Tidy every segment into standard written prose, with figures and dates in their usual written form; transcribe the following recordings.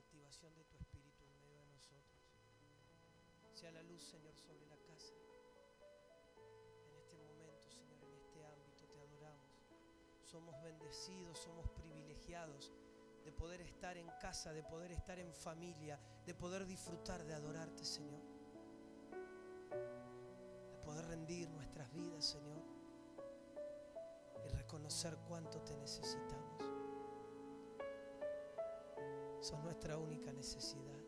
activación de tu Espíritu en medio de nosotros. Sea la luz, Señor, sobre la casa. En este momento, Señor, en este ámbito te adoramos. Somos bendecidos, somos privilegiados de poder estar en casa, de poder estar en familia, de poder disfrutar de adorarte, Señor. De poder rendir nuestras vidas, Señor, y reconocer cuánto te necesitamos. Sos nuestra única necesidad.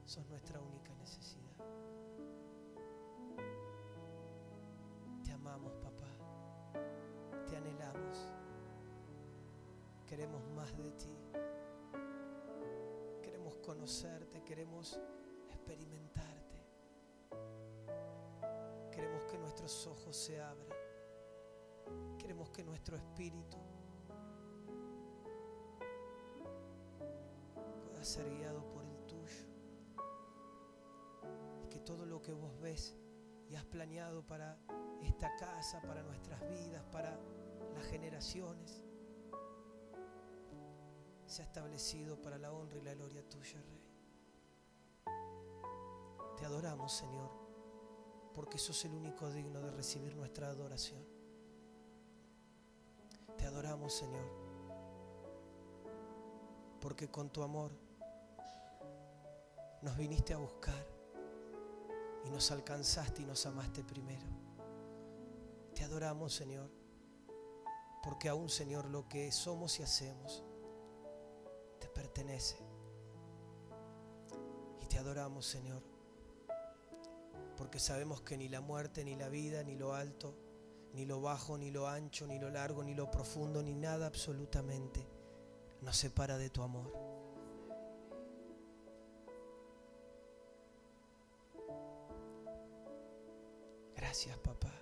Sos nuestra única necesidad. Te amamos, papá. Te anhelamos. Queremos más de ti. Queremos conocerte, queremos experimentarte. Queremos que nuestros ojos se abran. Queremos que nuestro espíritu pueda ser guiado por el tuyo. Y que todo lo que vos ves y has planeado para esta casa, para nuestras vidas, para las generaciones, sea establecido para la honra y la gloria tuya, Rey. Te adoramos, Señor, porque sos el único digno de recibir nuestra adoración. Te adoramos, Señor, porque con tu amor nos viniste a buscar y nos alcanzaste y nos amaste primero. Te adoramos, Señor, porque aún, Señor, lo que somos y hacemos te pertenece. Y te adoramos, Señor, porque sabemos que ni la muerte, ni la vida, ni lo alto, ni lo bajo, ni lo ancho, ni lo largo, ni lo profundo, ni nada absolutamente nos separa de tu amor. Gracias, papá.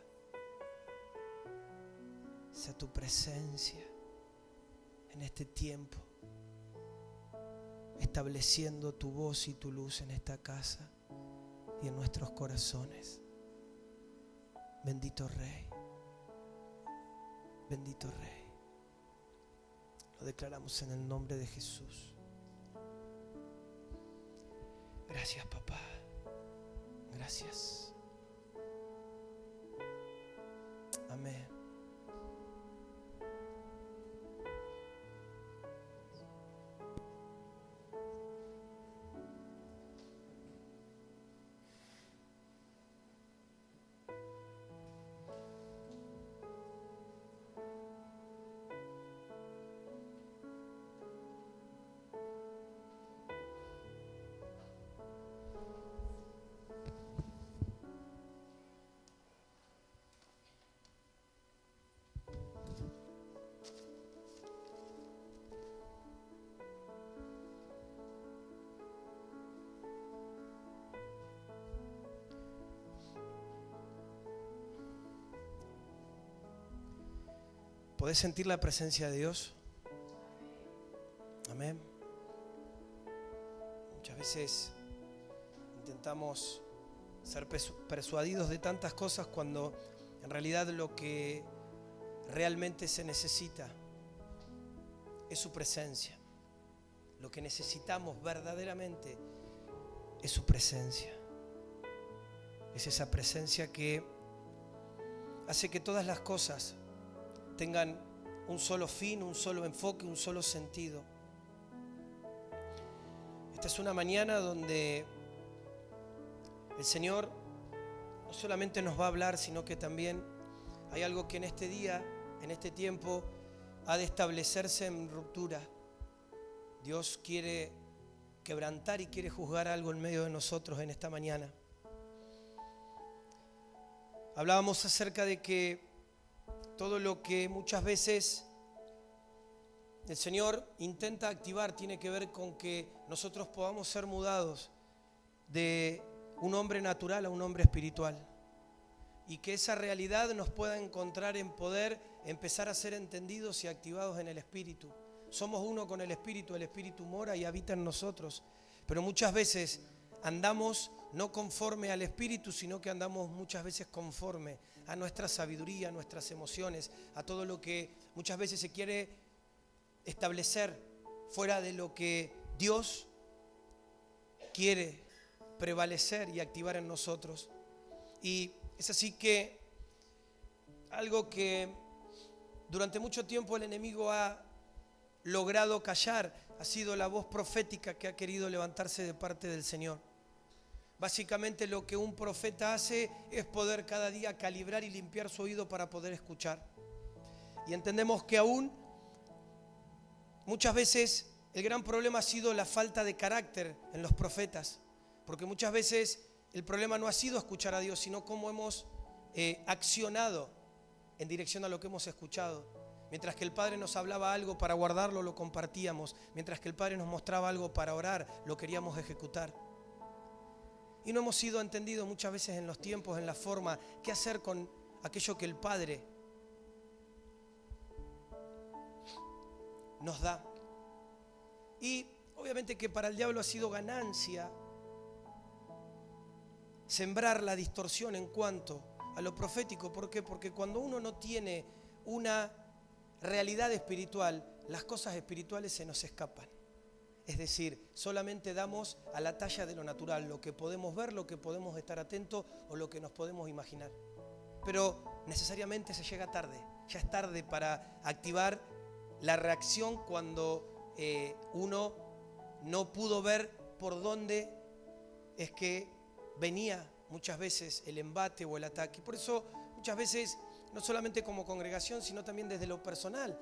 Sea tu presencia en este tiempo, estableciendo tu voz y tu luz en esta casa y en nuestros corazones. Bendito Rey, bendito Rey. Lo declaramos en el nombre de Jesús. Gracias, papá. Gracias. Amén. ¿Podés sentir la presencia de Dios? Amén. Muchas veces intentamos ser persuadidos de tantas cosas cuando en realidad lo que realmente se necesita es su presencia. Lo que necesitamos verdaderamente es su presencia. Es esa presencia que hace que todas las cosas tengan un solo fin, un solo enfoque, un solo sentido. Esta es una mañana donde el Señor no solamente nos va a hablar, sino que también hay algo que en este día, en este tiempo, ha de establecerse en ruptura. Dios quiere quebrantar y quiere juzgar algo en medio de nosotros en esta mañana. Hablábamos acerca de que todo lo que muchas veces el Señor intenta activar tiene que ver con que nosotros podamos ser mudados de un hombre natural a un hombre espiritual. Y que esa realidad nos pueda encontrar en poder empezar a ser entendidos y activados en el Espíritu. Somos uno con el Espíritu mora y habita en nosotros. Pero muchas veces andamos no conforme al Espíritu, sino que andamos muchas veces conforme a nuestra sabiduría, a nuestras emociones, a todo lo que muchas veces se quiere establecer fuera de lo que Dios quiere prevalecer y activar en nosotros. Y es así que algo que durante mucho tiempo el enemigo ha logrado callar ha sido la voz profética que ha querido levantarse de parte del Señor. Básicamente lo que un profeta hace es poder cada día calibrar y limpiar su oído para poder escuchar. Y entendemos que aún muchas veces el gran problema ha sido la falta de carácter en los profetas, porque muchas veces el problema no ha sido escuchar a Dios, sino cómo hemos accionado en dirección a lo que hemos escuchado. Mientras que el Padre nos hablaba algo para guardarlo, lo compartíamos. Mientras que el Padre nos mostraba algo para orar, lo queríamos ejecutar. Y no hemos sido entendidos muchas veces en los tiempos, en la forma, qué hacer con aquello que el Padre nos da. Y obviamente que para el diablo ha sido ganancia sembrar la distorsión en cuanto a lo profético. ¿Por qué? Porque cuando uno no tiene una realidad espiritual, las cosas espirituales se nos escapan. Es decir, solamente damos a la talla de lo natural, lo que podemos ver, lo que podemos estar atentos o lo que nos podemos imaginar. Pero necesariamente se llega tarde, ya es tarde para activar la reacción cuando uno no pudo ver por dónde es que venía muchas veces el embate o el ataque. Por eso muchas veces, no solamente como congregación, sino también desde lo personal,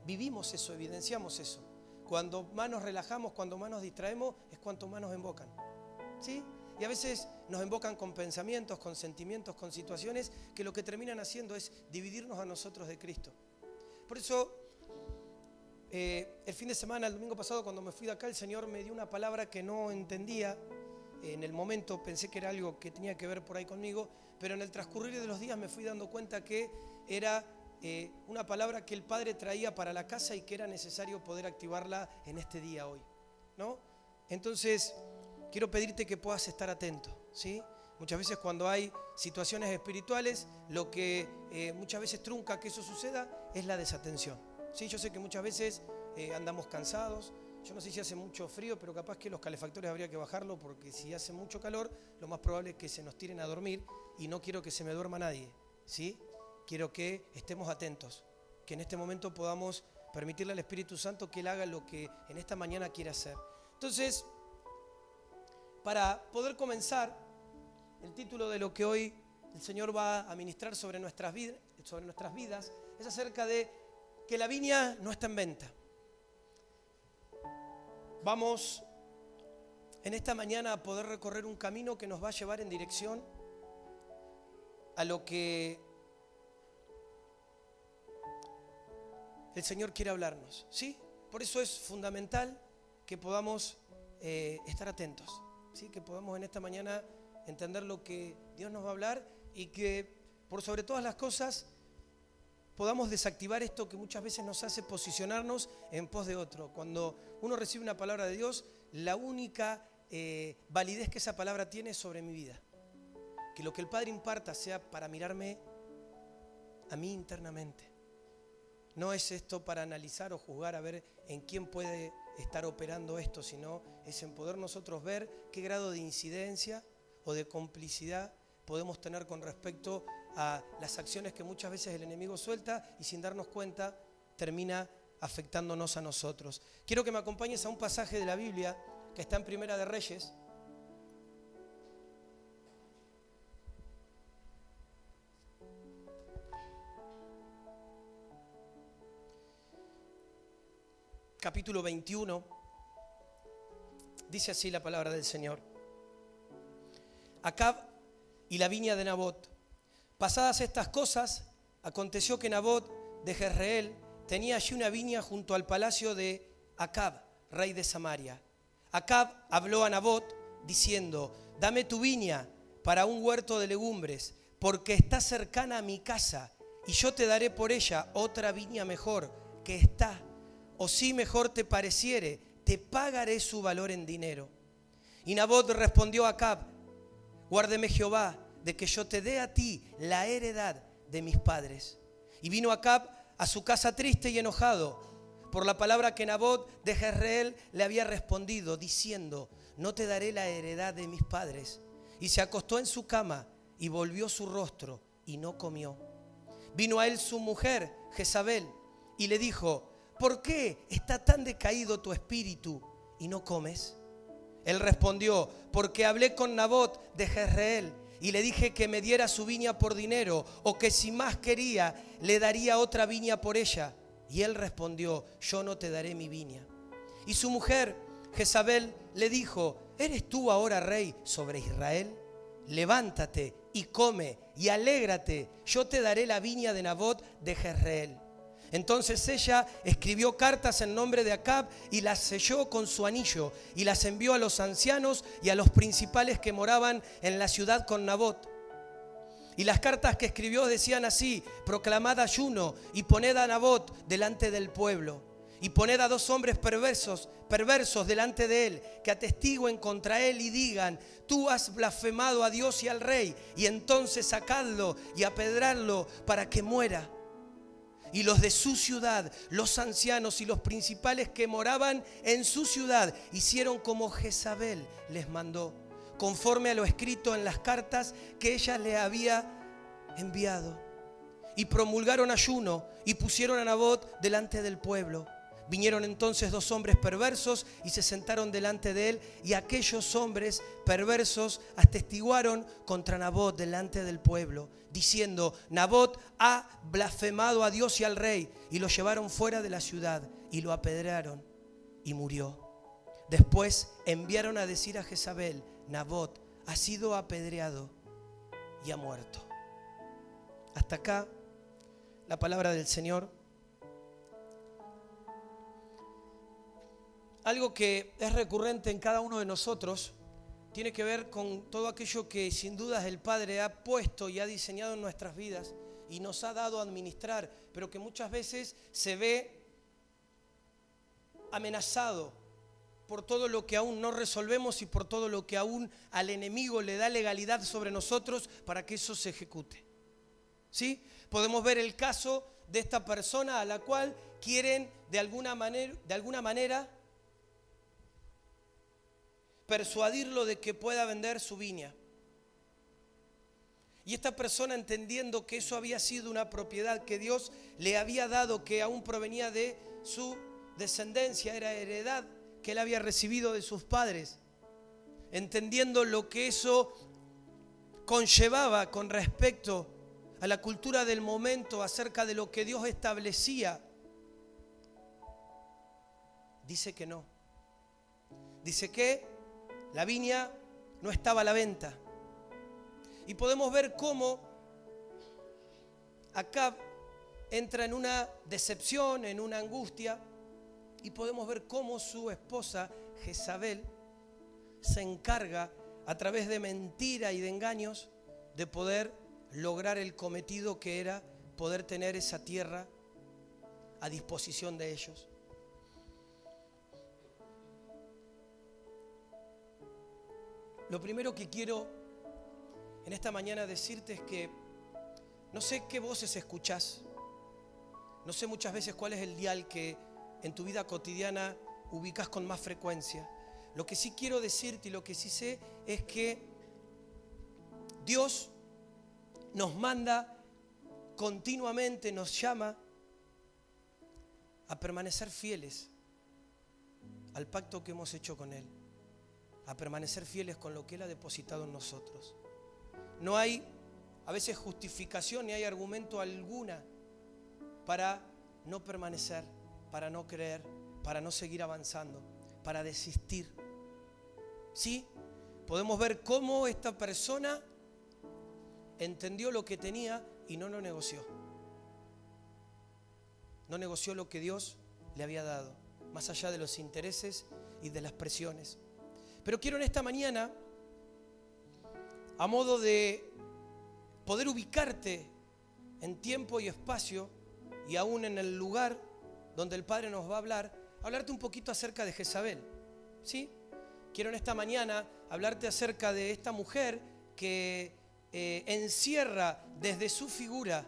vivimos eso, evidenciamos eso. Cuando más nos relajamos, cuando más nos distraemos, es cuanto más nos embocan, ¿sí? Y a veces nos embocan con pensamientos, con sentimientos, con situaciones que lo que terminan haciendo es dividirnos a nosotros de Cristo. Por eso, el fin de semana, el domingo pasado, cuando me fui de acá, el Señor me dio una palabra que no entendía. En el momento pensé que era algo que tenía que ver por ahí conmigo, pero en el transcurrir de los días me fui dando cuenta que era una palabra que el Padre traía para la casa y que era necesario poder activarla en este día hoy, ¿no? Entonces, quiero pedirte que puedas estar atento, ¿sí? Muchas veces cuando hay situaciones espirituales, lo que muchas veces trunca que eso suceda es la desatención, ¿sí? Yo sé que muchas veces andamos cansados. Yo no sé si hace mucho frío, pero capaz que los calefactores habría que bajarlo, porque si hace mucho calor, lo más probable es que se nos tiren a dormir y no quiero que se me duerma nadie, ¿sí? Quiero que estemos atentos, que en este momento podamos permitirle al Espíritu Santo que Él haga lo que en esta mañana quiere hacer. Entonces, para poder comenzar, el título de lo que hoy el Señor va a ministrar sobre nuestras vidas es acerca de que la viña no está en venta. Vamos en esta mañana a poder recorrer un camino que nos va a llevar en dirección a lo que el Señor quiere hablarnos, ¿sí? Por eso es fundamental que podamos estar atentos, ¿sí? Que podamos en esta mañana entender lo que Dios nos va a hablar y que por sobre todas las cosas podamos desactivar esto que muchas veces nos hace posicionarnos en pos de otro. Cuando uno recibe una palabra de Dios, la única validez que esa palabra tiene es sobre mi vida. Que lo que el Padre imparta sea para mirarme a mí internamente. No es esto para analizar o juzgar a ver en quién puede estar operando esto, sino es en poder nosotros ver qué grado de incidencia o de complicidad podemos tener con respecto a las acciones que muchas veces el enemigo suelta y sin darnos cuenta termina afectándonos a nosotros. Quiero que me acompañes a un pasaje de la Biblia que está en Primera de Reyes. Capítulo 21, dice así la palabra del Señor. Acab y la viña de Nabot. Pasadas estas cosas, aconteció que Nabot de Jezreel tenía allí una viña junto al palacio de Acab, rey de Samaria. Acab habló a Nabot diciendo: dame tu viña para un huerto de legumbres, porque está cercana a mi casa, y yo te daré por ella otra viña mejor que está. O si mejor te pareciere, te pagaré su valor en dinero. Y Nabot respondió a Acab: guárdeme Jehová de que yo te dé a ti la heredad de mis padres. Y vino Acab a su casa triste y enojado, por la palabra que Nabot de Jezreel le había respondido, diciendo: no te daré la heredad de mis padres. Y se acostó en su cama y volvió su rostro y no comió. Vino a él su mujer, Jezabel, y le dijo: ¿por qué está tan decaído tu espíritu y no comes? Él respondió: porque hablé con Nabot de Jezreel y le dije que me diera su viña por dinero, o que si más quería le daría otra viña por ella. Y él respondió: yo no te daré mi viña. Y su mujer Jezabel le dijo: ¿eres tú ahora rey sobre Israel? Levántate y come y alégrate, yo te daré la viña de Nabot de Jezreel. Entonces ella escribió cartas en nombre de Acab y las selló con su anillo y las envió a los ancianos y a los principales que moraban en la ciudad con Nabot. Y las cartas que escribió decían así: proclamad ayuno y poned a Nabot delante del pueblo. Y poned a 2 hombres perversos delante de él, que atestiguen contra él y digan: tú has blasfemado a Dios y al rey. Y entonces sacadlo y apedradlo para que muera. Y los de su ciudad, los ancianos y los principales que moraban en su ciudad, hicieron como Jezabel les mandó, conforme a lo escrito en las cartas que ella le había enviado. Y promulgaron ayuno y pusieron a Nabot delante del pueblo. Vinieron entonces 2 hombres perversos y se sentaron delante de él, y aquellos hombres perversos atestiguaron contra Nabot delante del pueblo, diciendo: Nabot ha blasfemado a Dios y al rey. Y lo llevaron fuera de la ciudad y lo apedrearon y murió. Después enviaron a decir a Jezabel: Nabot ha sido apedreado y ha muerto. Hasta acá la palabra del Señor. Algo que es recurrente en cada uno de nosotros tiene que ver con todo aquello que sin dudas el Padre ha puesto y ha diseñado en nuestras vidas y nos ha dado a administrar, pero que muchas veces se ve amenazado por todo lo que aún no resolvemos y por todo lo que aún al enemigo le da legalidad sobre nosotros para que eso se ejecute. ¿Sí? Podemos ver el caso de esta persona a la cual quieren de alguna manera persuadirlo de que pueda vender su viña. Y esta persona, entendiendo que eso había sido una propiedad que Dios le había dado, que aún provenía de su descendencia, era heredad que él había recibido de sus padres, entendiendo lo que eso conllevaba con respecto a la cultura del momento, acerca de lo que Dios establecía, dice que no. Dice que la viña no estaba a la venta. Y podemos ver cómo Acab entra en una decepción, en una angustia, y podemos ver cómo su esposa Jezabel se encarga a través de mentira y de engaños de poder lograr el cometido, que era poder tener esa tierra a disposición de ellos. Lo primero que quiero en esta mañana decirte es que no sé qué voces escuchás, no sé muchas veces cuál es el dial que en tu vida cotidiana ubicas con más frecuencia. Lo que sí quiero decirte y lo que sí sé es que Dios nos manda continuamente, nos llama a permanecer fieles al pacto que hemos hecho con Él, a permanecer fieles con lo que Él ha depositado en nosotros. No hay a veces justificación ni hay argumento alguna para no permanecer, para no creer, para no seguir avanzando, para desistir. Sí, podemos ver cómo esta persona entendió lo que tenía y no lo negoció. No negoció lo que Dios le había dado, más allá de los intereses y de las presiones. Pero quiero en esta mañana, a modo de poder ubicarte en tiempo y espacio y aún en el lugar donde el Padre nos va a hablar, hablarte un poquito acerca de Jezabel. ¿Sí? Quiero en esta mañana hablarte acerca de esta mujer que encierra desde su figura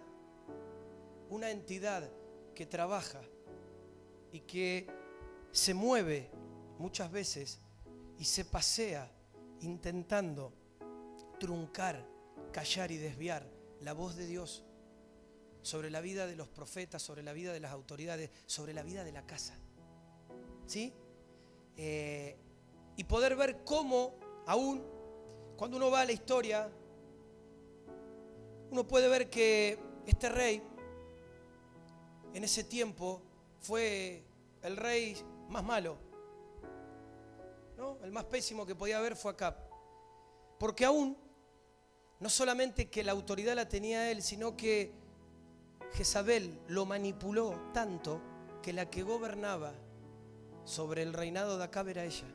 una entidad que trabaja y que se mueve muchas veces y se pasea intentando truncar, callar y desviar la voz de Dios sobre la vida de los profetas, sobre la vida de las autoridades, sobre la vida de la casa. ¿Sí? Y poder ver cómo aún cuando uno va a la historia, uno puede ver que este rey en ese tiempo fue el rey más malo, ¿no? El más pésimo que podía haber fue Acab. Porque aún, no solamente que la autoridad la tenía él, sino que Jezabel lo manipuló tanto que la que gobernaba sobre el reinado de Acab era ella,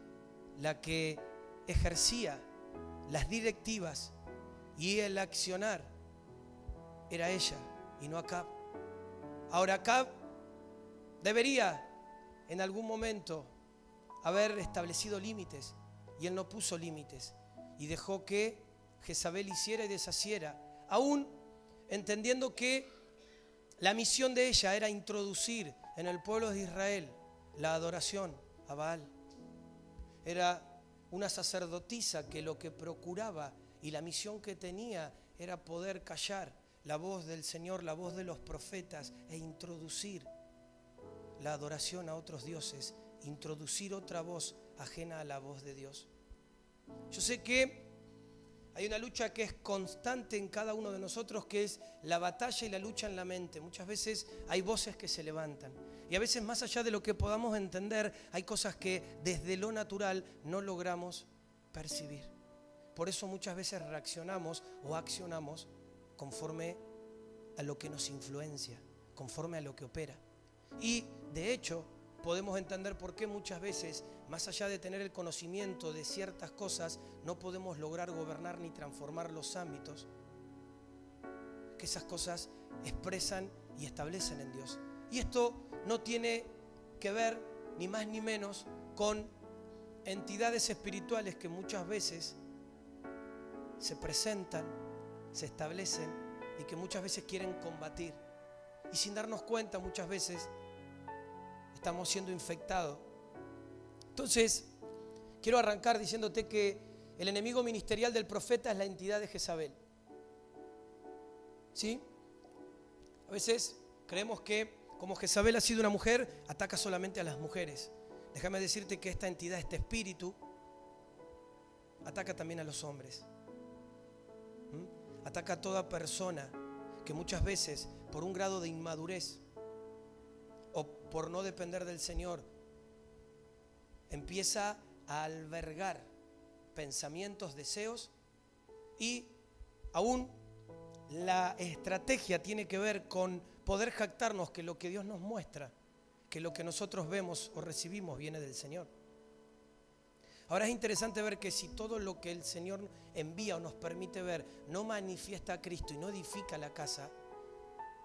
la que ejercía las directivas y el accionar era ella y no Acab. Ahora Acab debería en algún momento haber establecido límites y él no puso límites y dejó que Jezabel hiciera y deshaciera, aún entendiendo que la misión de ella era introducir en el pueblo de Israel la adoración a Baal. Era una sacerdotisa que lo que procuraba y la misión que tenía era poder callar la voz del Señor, la voz de los profetas e introducir la adoración a otros dioses, introducir otra voz ajena a la voz de Dios. Yo sé que hay una lucha que es constante en cada uno de nosotros, que es la batalla y la lucha en la mente. Muchas veces hay voces que se levantan y a veces más allá de lo que podamos entender, hay cosas que desde lo natural no logramos percibir. Por eso muchas veces reaccionamos o accionamos conforme a lo que nos influencia, conforme a lo que opera. Y de hecho podemos entender por qué muchas veces, más allá de tener el conocimiento de ciertas cosas, no podemos lograr gobernar ni transformar los ámbitos que esas cosas expresan y establecen en Dios. Y esto no tiene que ver ni más ni menos con entidades espirituales que muchas veces se presentan, se establecen y que muchas veces quieren combatir. Y sin darnos cuenta muchas veces estamos siendo infectados. Entonces, quiero arrancar diciéndote que el enemigo ministerial del profeta es la entidad de Jezabel. ¿Sí? A veces creemos que como Jezabel ha sido una mujer, ataca solamente a las mujeres. Déjame decirte que esta entidad, este espíritu, ataca también a los hombres. Ataca a toda persona que muchas veces por un grado de inmadurez o por no depender del Señor empieza a albergar pensamientos, deseos, y aún la estrategia tiene que ver con poder jactarnos que lo que Dios nos muestra, que lo que nosotros vemos o recibimos viene del Señor. Ahora es interesante ver que si todo lo que el Señor envía o nos permite ver no manifiesta a Cristo y no edifica la casa,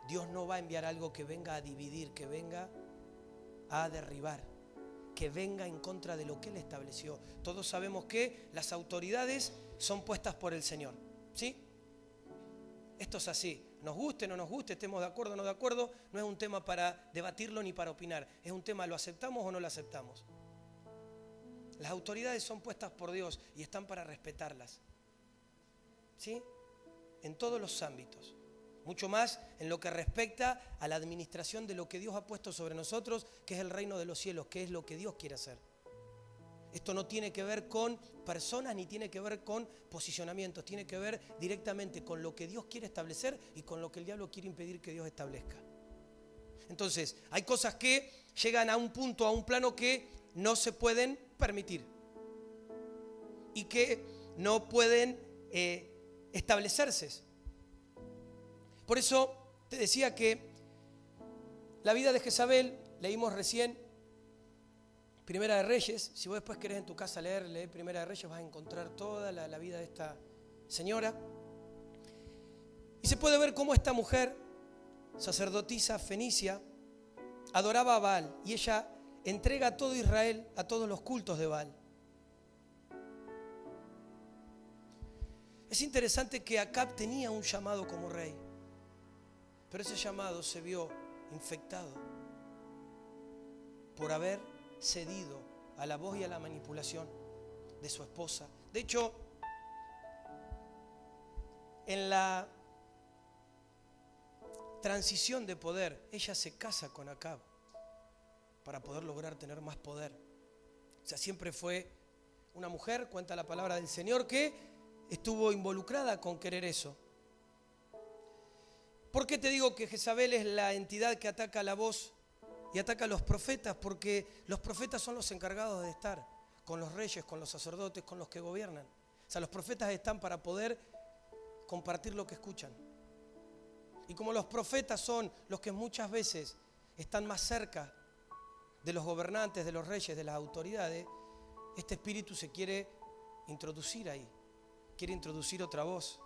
Dios no va a enviar algo que venga a dividir, que venga a derribar, que venga en contra de lo que Él estableció. Todos sabemos que las autoridades son puestas por el Señor, ¿sí? Esto es así. Nos guste o no nos guste, estemos de acuerdo o no de acuerdo, no es un tema para debatirlo ni para opinar. Es un tema, ¿lo aceptamos o no lo aceptamos? Las autoridades son puestas por Dios y están para respetarlas, ¿sí? En todos los ámbitos. Mucho más en lo que respecta a la administración de lo que Dios ha puesto sobre nosotros, que es el reino de los cielos, que es lo que Dios quiere hacer. Esto no tiene que ver con personas ni tiene que ver con posicionamientos, tiene que ver directamente con lo que Dios quiere establecer y con lo que el diablo quiere impedir que Dios establezca. Entonces, hay cosas que llegan a un punto, a un plano que no se pueden permitir y que no pueden establecerse. Por eso te decía que la vida de Jezabel, leímos recién Primera de Reyes. Si vos después querés en tu casa leer Primera de Reyes, vas a encontrar toda la vida de esta señora. Y se puede ver cómo esta mujer, sacerdotisa fenicia, adoraba a Baal y ella entrega a todo Israel a todos los cultos de Baal. Es interesante que Acab tenía un llamado como rey, pero ese llamado se vio infectado. por haber cedido a la voz y a la manipulación de su esposa. De hecho, en la transición de poder, ella se casa con Acab para poder lograr tener más poder. O sea, siempre fue una mujer, cuenta la palabra del Señor, que estuvo involucrada con querer eso. ¿Por qué te digo que Jezabel es la entidad que ataca la voz y ataca a los profetas? Porque los profetas son los encargados de estar con los reyes, con los sacerdotes, con los que gobiernan. O sea, los profetas están para poder compartir lo que escuchan. Y como los profetas son los que muchas veces están más cerca de los gobernantes, de los reyes, de las autoridades, este espíritu se quiere introducir ahí, quiere introducir otra voz.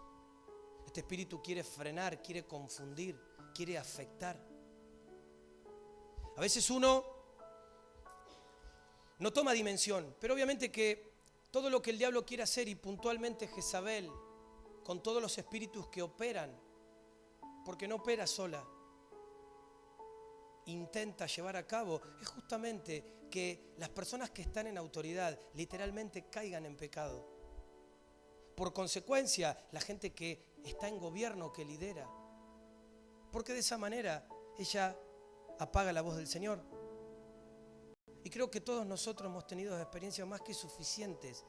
Este espíritu quiere frenar, quiere confundir, quiere afectar. A veces uno no toma dimensión, pero obviamente que todo lo que el diablo quiere hacer, y puntualmente Jezabel, con todos los espíritus que operan, porque no opera sola, intenta llevar a cabo, es justamente que las personas que están en autoridad literalmente caigan en pecado. Por consecuencia, la gente que está en gobierno, que lidera, porque de esa manera ella apaga la voz del Señor. Y creo que todos nosotros hemos tenido experiencias más que suficientes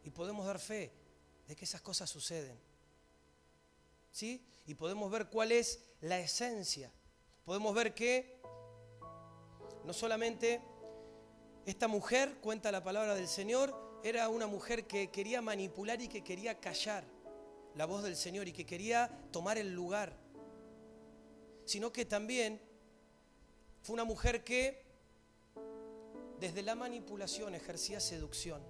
y podemos dar fe de que esas cosas suceden, ¿sí? Y podemos ver cuál es la esencia. Podemos ver que no solamente esta mujer, cuenta la palabra del Señor, era una mujer que quería manipular y que quería callar la voz del Señor y que quería tomar el lugar, sino que también fue una mujer que desde la manipulación ejercía seducción.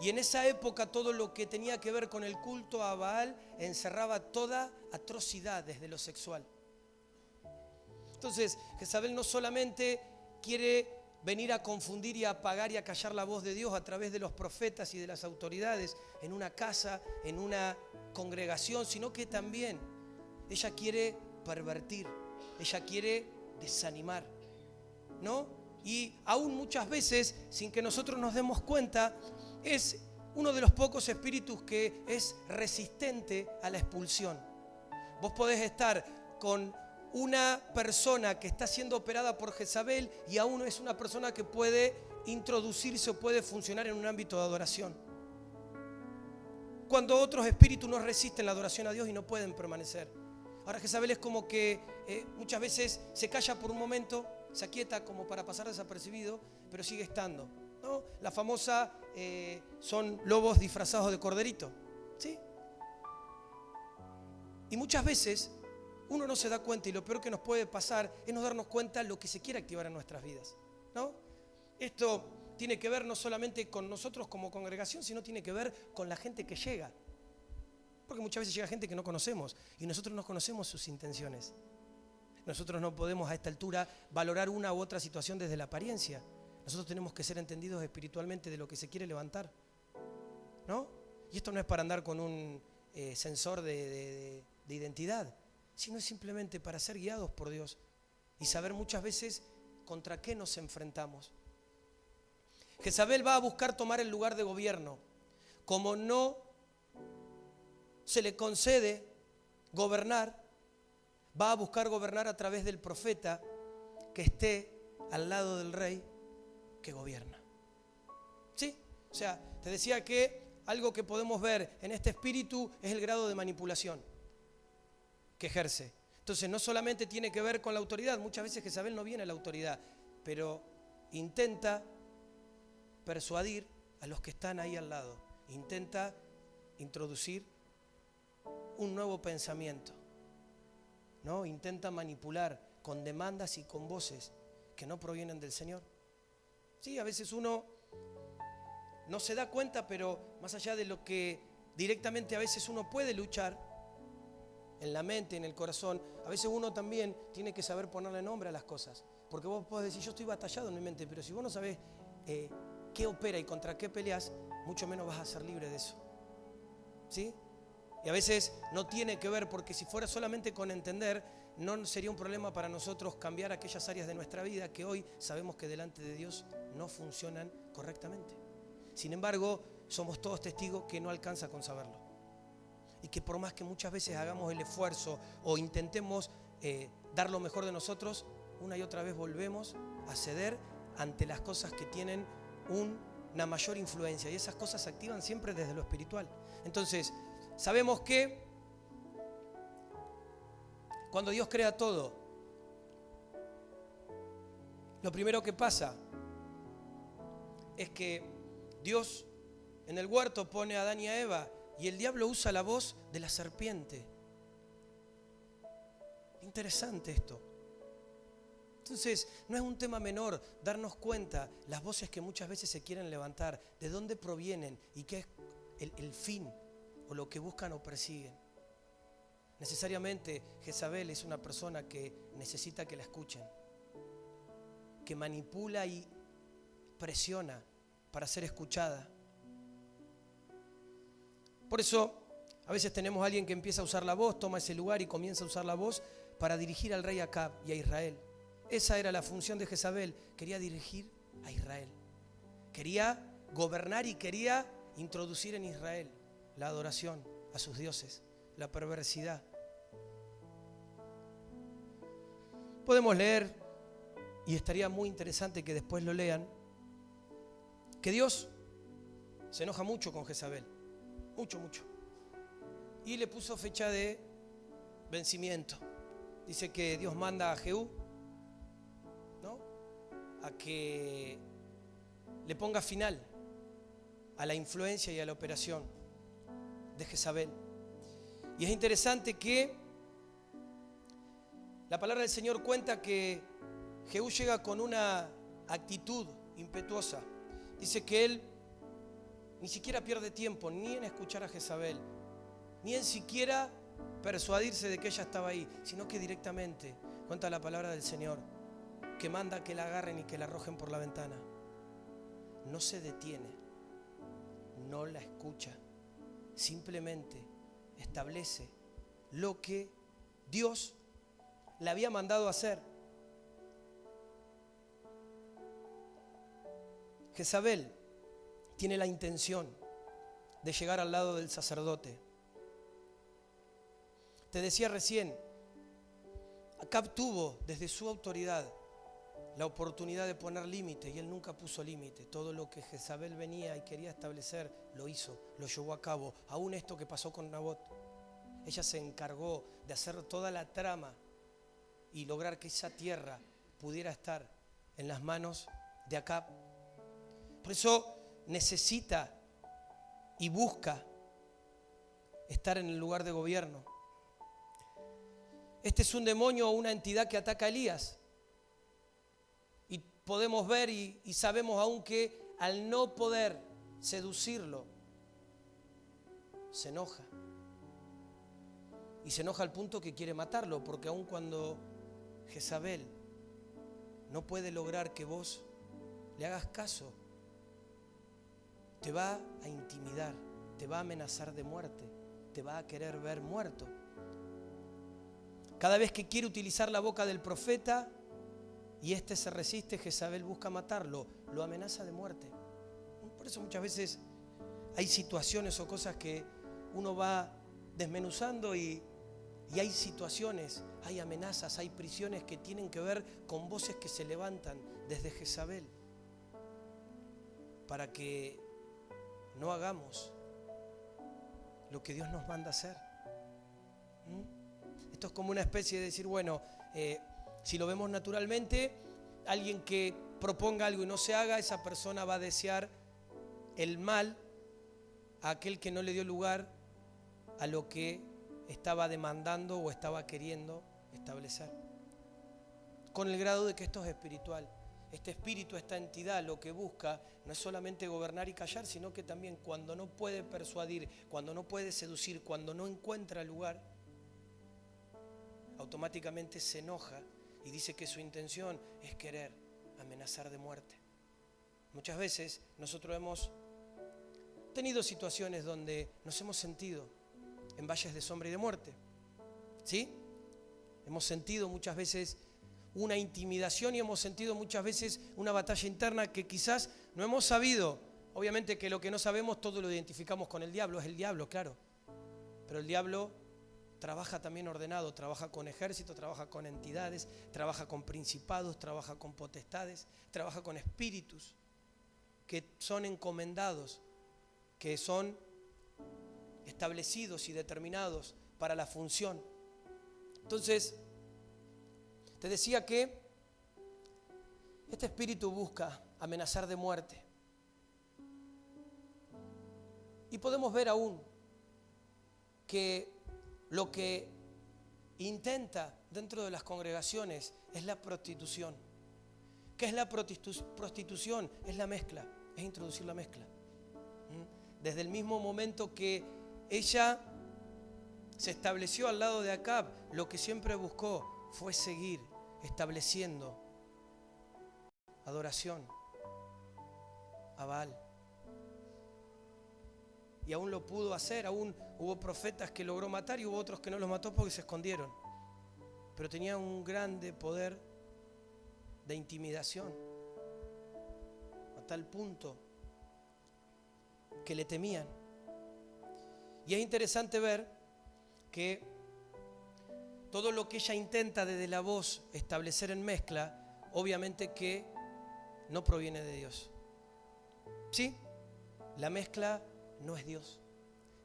Y en esa época todo lo que tenía que ver con el culto a Baal encerraba toda atrocidad desde lo sexual. Entonces, Jezabel no solamente quiere venir a confundir y a apagar y a callar la voz de Dios a través de los profetas y de las autoridades en una casa, en una congregación, sino que también ella quiere pervertir, ella quiere desanimar, ¿no? Y aún muchas veces, sin que nosotros nos demos cuenta, es uno de los pocos espíritus que es resistente a la expulsión. Vos podés estar con una persona que está siendo operada por Jezabel y aún es una persona que puede introducirse o puede funcionar en un ámbito de adoración. Cuando otros espíritus no resisten la adoración a Dios y no pueden permanecer. Ahora Jezabel es como que muchas veces se calla por un momento, se aquieta como para pasar desapercibido, pero sigue estando, ¿no? La famosa son lobos disfrazados de corderito, ¿sí? Y muchas veces uno no se da cuenta y lo peor que nos puede pasar es no darnos cuenta de lo que se quiere activar en nuestras vidas, ¿no? Esto tiene que ver no solamente con nosotros como congregación, sino tiene que ver con la gente que llega. Porque muchas veces llega gente que no conocemos y nosotros no conocemos sus intenciones. Nosotros no podemos a esta altura valorar una u otra situación desde la apariencia. Nosotros tenemos que ser entendidos espiritualmente de lo que se quiere levantar, ¿no? Y esto no es para andar con un sensor de identidad, sino es simplemente para ser guiados por Dios y saber muchas veces contra qué nos enfrentamos. Jezabel va a buscar tomar el lugar de gobierno. Como no se le concede gobernar, va a buscar gobernar a través del profeta que esté al lado del rey que gobierna. ¿Sí? O sea, te decía que algo que podemos ver en este espíritu es el grado de manipulación que ejerce. Entonces no solamente tiene que ver con la autoridad, muchas veces Jezabel no viene a la autoridad, pero intenta persuadir a los que están ahí al lado, intenta introducir un nuevo pensamiento, ¿no? Intenta manipular con demandas y con voces que no provienen del Señor. Sí, a veces uno no se da cuenta, pero más allá de lo que directamente a veces uno puede luchar en la mente, en el corazón, a veces uno también tiene que saber ponerle nombre a las cosas. Porque vos podés decir, yo estoy batallado en mi mente, pero si vos no sabés qué opera y contra qué peleas, mucho menos vas a ser libre de eso. ¿Sí? Y a veces no tiene que ver, porque si fuera solamente con entender, no sería un problema para nosotros cambiar aquellas áreas de nuestra vida que hoy sabemos que delante de Dios no funcionan correctamente. Sin embargo, somos todos testigos que no alcanza con saberlo. Y que por más que muchas veces hagamos el esfuerzo o intentemos dar lo mejor de nosotros, una y otra vez volvemos a ceder ante las cosas que tienen una mayor influencia. Y esas cosas se activan siempre desde lo espiritual. Entonces, sabemos que cuando Dios crea todo, lo primero que pasa es que Dios en el huerto pone a Adán y a Eva y el diablo usa la voz de la serpiente. Interesante esto. Entonces, no es un tema menor darnos cuenta las voces que muchas veces se quieren levantar, de dónde provienen y qué es el fin o lo que buscan o persiguen. Necesariamente Jezabel es una persona que necesita que la escuchen, que manipula y presiona para ser escuchada. Por eso a veces tenemos a alguien que empieza a usar la voz, toma ese lugar y comienza a usar la voz para dirigir al rey Acab y a Israel. Esa era la función de Jezabel, quería dirigir a Israel. Quería gobernar y quería introducir en Israel la adoración a sus dioses, la perversidad. Podemos leer, y estaría muy interesante que después lo lean, que Dios se enoja mucho con Jezabel, mucho. Y le puso fecha de vencimiento. Dice que Dios manda a Jehú, ¿no?, a que le ponga final a la influencia y a la operación de Jezabel. Y es interesante que la palabra del Señor cuenta que Jehú llega con una actitud impetuosa. Dice que él ni siquiera pierde tiempo ni en escuchar a Jezabel, ni en siquiera persuadirse de que ella estaba ahí, sino que directamente, cuenta la palabra del Señor, que manda que la agarren y que la arrojen por la ventana. No se detiene, no la escucha, simplemente establece lo que Dios le había mandado hacer. Jezabel tiene la intención de llegar al lado del sacerdote. Te decía recién, Acab tuvo desde su autoridad la oportunidad de poner límite y él nunca puso límite. Todo lo que Jezabel venía y quería establecer lo hizo, lo llevó a cabo. Aún esto que pasó con Nabot, ella se encargó de hacer toda la trama y lograr que esa tierra pudiera estar en las manos de Acab. Por eso necesita y busca estar en el lugar de gobierno. Este es un demonio o una entidad que ataca a Elías. Y podemos ver y sabemos aún que al no poder seducirlo, se enoja. Y se enoja al punto que quiere matarlo, porque aun cuando Jezabel no puede lograr que vos le hagas caso, te va a intimidar, te va a amenazar de muerte, te va a querer ver muerto. Cada vez que quiere utilizar la boca del profeta y éste se resiste, Jezabel busca matarlo, lo amenaza de muerte. Por eso muchas veces hay situaciones o cosas que uno va desmenuzando y hay situaciones, hay amenazas, hay prisiones que tienen que ver con voces que se levantan desde Jezabel para que no hagamos lo que Dios nos manda hacer. Esto es como una especie de decir, bueno, si lo vemos naturalmente, alguien que proponga algo y no se haga, esa persona va a desear el mal a aquel que no le dio lugar a lo que estaba demandando o estaba queriendo establecer. Con el grado de que esto es espiritual. Este espíritu, esta entidad, lo que busca no es solamente gobernar y callar, sino que también cuando no puede persuadir, cuando no puede seducir, cuando no encuentra lugar, automáticamente se enoja y dice que su intención es querer amenazar de muerte. Muchas veces nosotros hemos tenido situaciones donde nos hemos sentido en valles de sombra y de muerte, ¿sí? Hemos sentido muchas veces una intimidación y hemos sentido muchas veces una batalla interna que quizás no hemos sabido. Obviamente que lo que no sabemos todo lo identificamos con el diablo, es el diablo, claro. Pero el diablo trabaja también ordenado, trabaja con ejércitos, trabaja con entidades, trabaja con principados, trabaja con potestades, trabaja con espíritus que son encomendados, que son establecidos y determinados para la función. Entonces, te decía que este espíritu busca amenazar de muerte. Y podemos ver aún que lo que intenta dentro de las congregaciones es la prostitución. ¿Qué es la prostitución? Es la mezcla, es introducir la mezcla. Desde el mismo momento que ella se estableció al lado de Acab, lo que siempre buscó fue seguir estableciendo adoración a Baal. Y aún lo pudo hacer, aún hubo profetas que logró matar y hubo otros que no los mató porque se escondieron. Pero tenía un grande poder de intimidación, a tal punto que le temían. Y es interesante ver que todo lo que ella intenta desde la voz establecer en mezcla, obviamente que no proviene de Dios. ¿Sí? La mezcla no es Dios.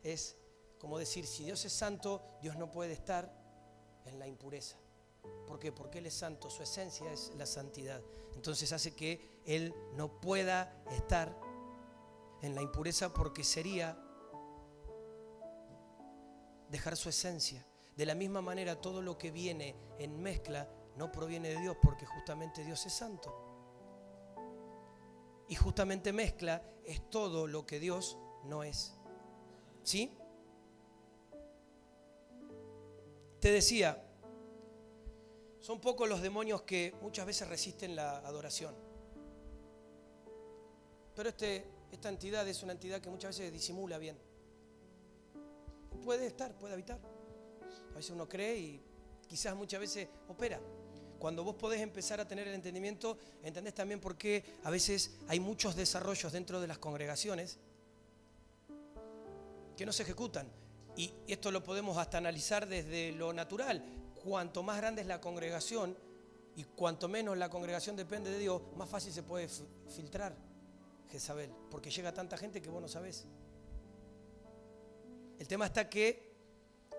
Es como decir, si Dios es santo, Dios no puede estar en la impureza. ¿Por qué? Porque Él es santo, su esencia es la santidad. Entonces hace que Él no pueda estar en la impureza porque sería dejar su esencia. De la misma manera, todo lo que viene en mezcla no proviene de Dios porque justamente Dios es santo. Y justamente mezcla es todo lo que Dios no es. ¿Sí? Te decía, son pocos los demonios que muchas veces resisten la adoración. Pero esta entidad es una entidad que muchas veces disimula bien. Puede estar, puede habitar. A veces uno cree y quizás muchas veces opera. Cuando vos podés empezar a tener el entendimiento, entendés también por qué a veces hay muchos desarrollos dentro de las congregaciones que no se ejecutan. Y esto lo podemos hasta analizar desde lo natural. Cuanto más grande es la congregación y cuanto menos la congregación depende de Dios, más fácil se puede filtrar Jezabel, porque llega tanta gente que vos no sabés. El tema está que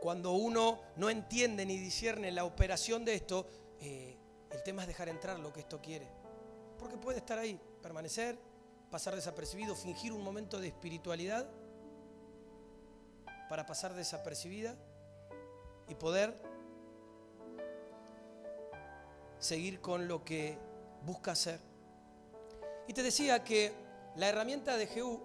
cuando uno no entiende ni discierne la operación de esto, el tema es dejar entrar lo que esto quiere. Porque puede estar ahí, permanecer, pasar desapercibido, fingir un momento de espiritualidad para pasar desapercibida y poder seguir con lo que busca hacer. Y te decía que la herramienta de Jehú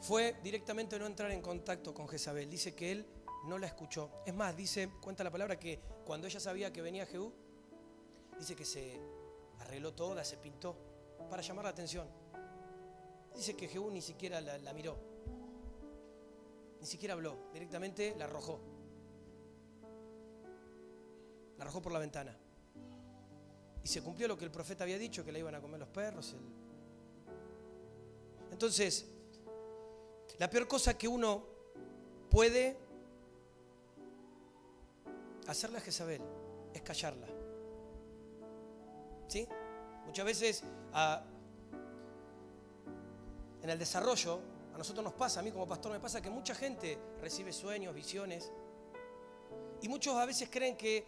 fue directamente no entrar en contacto con Jezabel. Dice que él no la escuchó. Es más, cuenta la palabra que cuando ella sabía que venía Jehú, dice que se arregló toda, se pintó para llamar la atención. Dice que Jehú ni siquiera la miró, ni siquiera habló, directamente la arrojó. La arrojó por la ventana. Y se cumplió lo que el profeta había dicho, que la iban a comer los perros. Entonces, la peor cosa que uno puede hacerle a Jezabel es callarla. ¿Sí? Muchas veces en el desarrollo, a nosotros nos pasa, a mí como pastor me pasa que mucha gente recibe sueños, visiones, y muchos a veces creen que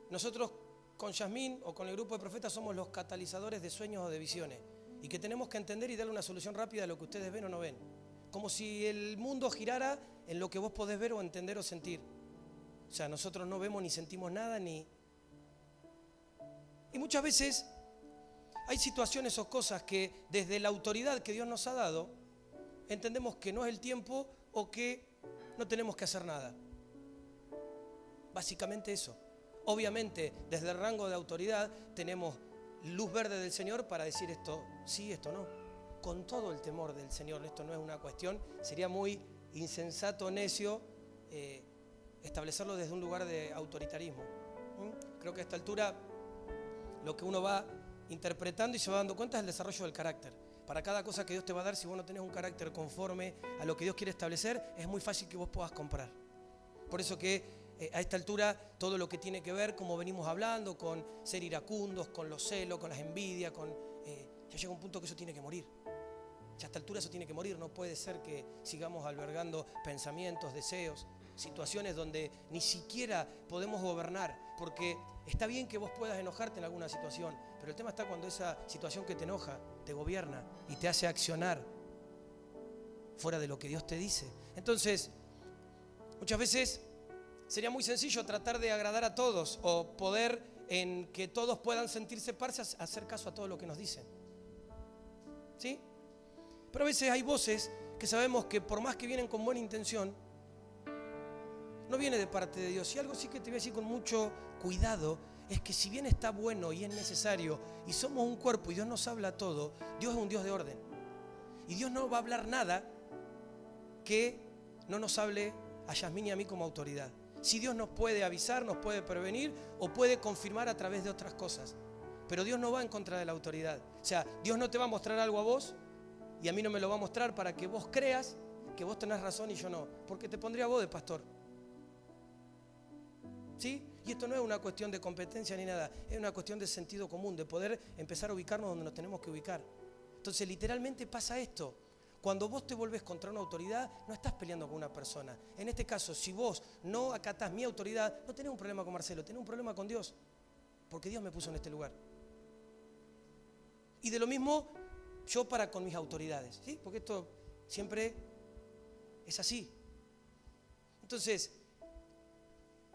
nosotros con Yasmín o con el grupo de profetas somos los catalizadores de sueños o de visiones, y que tenemos que entender y darle una solución rápida a lo que ustedes ven o no ven. Como si el mundo girara en lo que vos podés ver o entender o sentir. O sea, nosotros no vemos ni sentimos nada ni... Y muchas veces hay situaciones o cosas que desde la autoridad que Dios nos ha dado, entendemos que no es el tiempo o que no tenemos que hacer nada. Básicamente eso. Obviamente, desde el rango de autoridad tenemos luz verde del Señor para decir esto sí, esto no. Con todo el temor del Señor, esto no es una cuestión, sería muy insensato, necio, establecerlo desde un lugar de autoritarismo. Creo que a esta altura lo que uno va interpretando y se va dando cuenta es el desarrollo del carácter. Para cada cosa que Dios te va a dar, si vos no tenés un carácter conforme a lo que Dios quiere establecer, es muy fácil que vos puedas comprar. Por eso que a esta altura todo lo que tiene que ver, como venimos hablando, con ser iracundos, con los celos, con las envidias, ya llega un punto que eso tiene que morir. Ya a esta altura eso tiene que morir. No puede ser que sigamos albergando pensamientos, deseos, situaciones donde ni siquiera podemos gobernar, porque está bien que vos puedas enojarte en alguna situación, pero el tema está cuando esa situación que te enoja te gobierna y te hace accionar fuera de lo que Dios te dice. Entonces, muchas veces sería muy sencillo tratar de agradar a todos o poder en que todos puedan sentirse parciales, hacer caso a todo lo que nos dicen. ¿Sí? Pero a veces hay voces que sabemos que por más que vienen con buena intención, no viene de parte de Dios. Y algo sí que te voy a decir con mucho cuidado, es que si bien está bueno y es necesario, y somos un cuerpo y Dios nos habla todo, Dios es un Dios de orden. Y Dios no va a hablar nada que no nos hable a Yasmín y a mí como autoridad. Si Dios nos puede avisar, nos puede prevenir o puede confirmar a través de otras cosas. Pero Dios no va en contra de la autoridad. O sea, Dios no te va a mostrar algo a vos y a mí no me lo va a mostrar para que vos creas que vos tenés razón y yo no. Porque te pondría a vos de pastor. ¿Sí? Y esto no es una cuestión de competencia ni nada. Es una cuestión de sentido común, de poder empezar a ubicarnos donde nos tenemos que ubicar. Entonces, literalmente pasa esto. Cuando vos te volvés contra una autoridad, no estás peleando con una persona. En este caso, si vos no acatás mi autoridad, no tenés un problema con Marcelo, tenés un problema con Dios. Porque Dios me puso en este lugar. Y de lo mismo, yo para con mis autoridades. ¿Sí? Porque esto siempre es así. Entonces,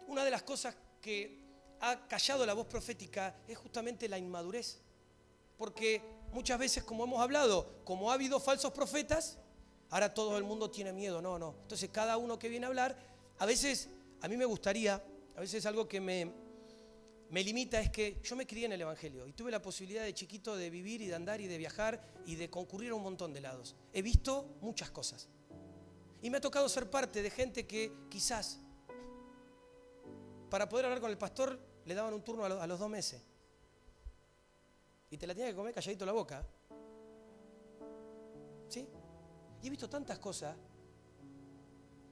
una de las cosas que ha callado la voz profética es justamente la inmadurez. Porque muchas veces, como hemos hablado, como ha habido falsos profetas, ahora todo el mundo tiene miedo. No. Entonces cada uno que viene a hablar, a veces, a mí me gustaría, a veces algo que me limita es que yo me crié en el Evangelio y tuve la posibilidad de chiquito de vivir y de andar y de viajar y de concurrir a un montón de lados. He visto muchas cosas. Y me ha tocado ser parte de gente que quizás, para poder hablar con el pastor, le daban un turno a los 2 meses. Y te la tenía que comer calladito la boca. ¿Sí? Y he visto tantas cosas.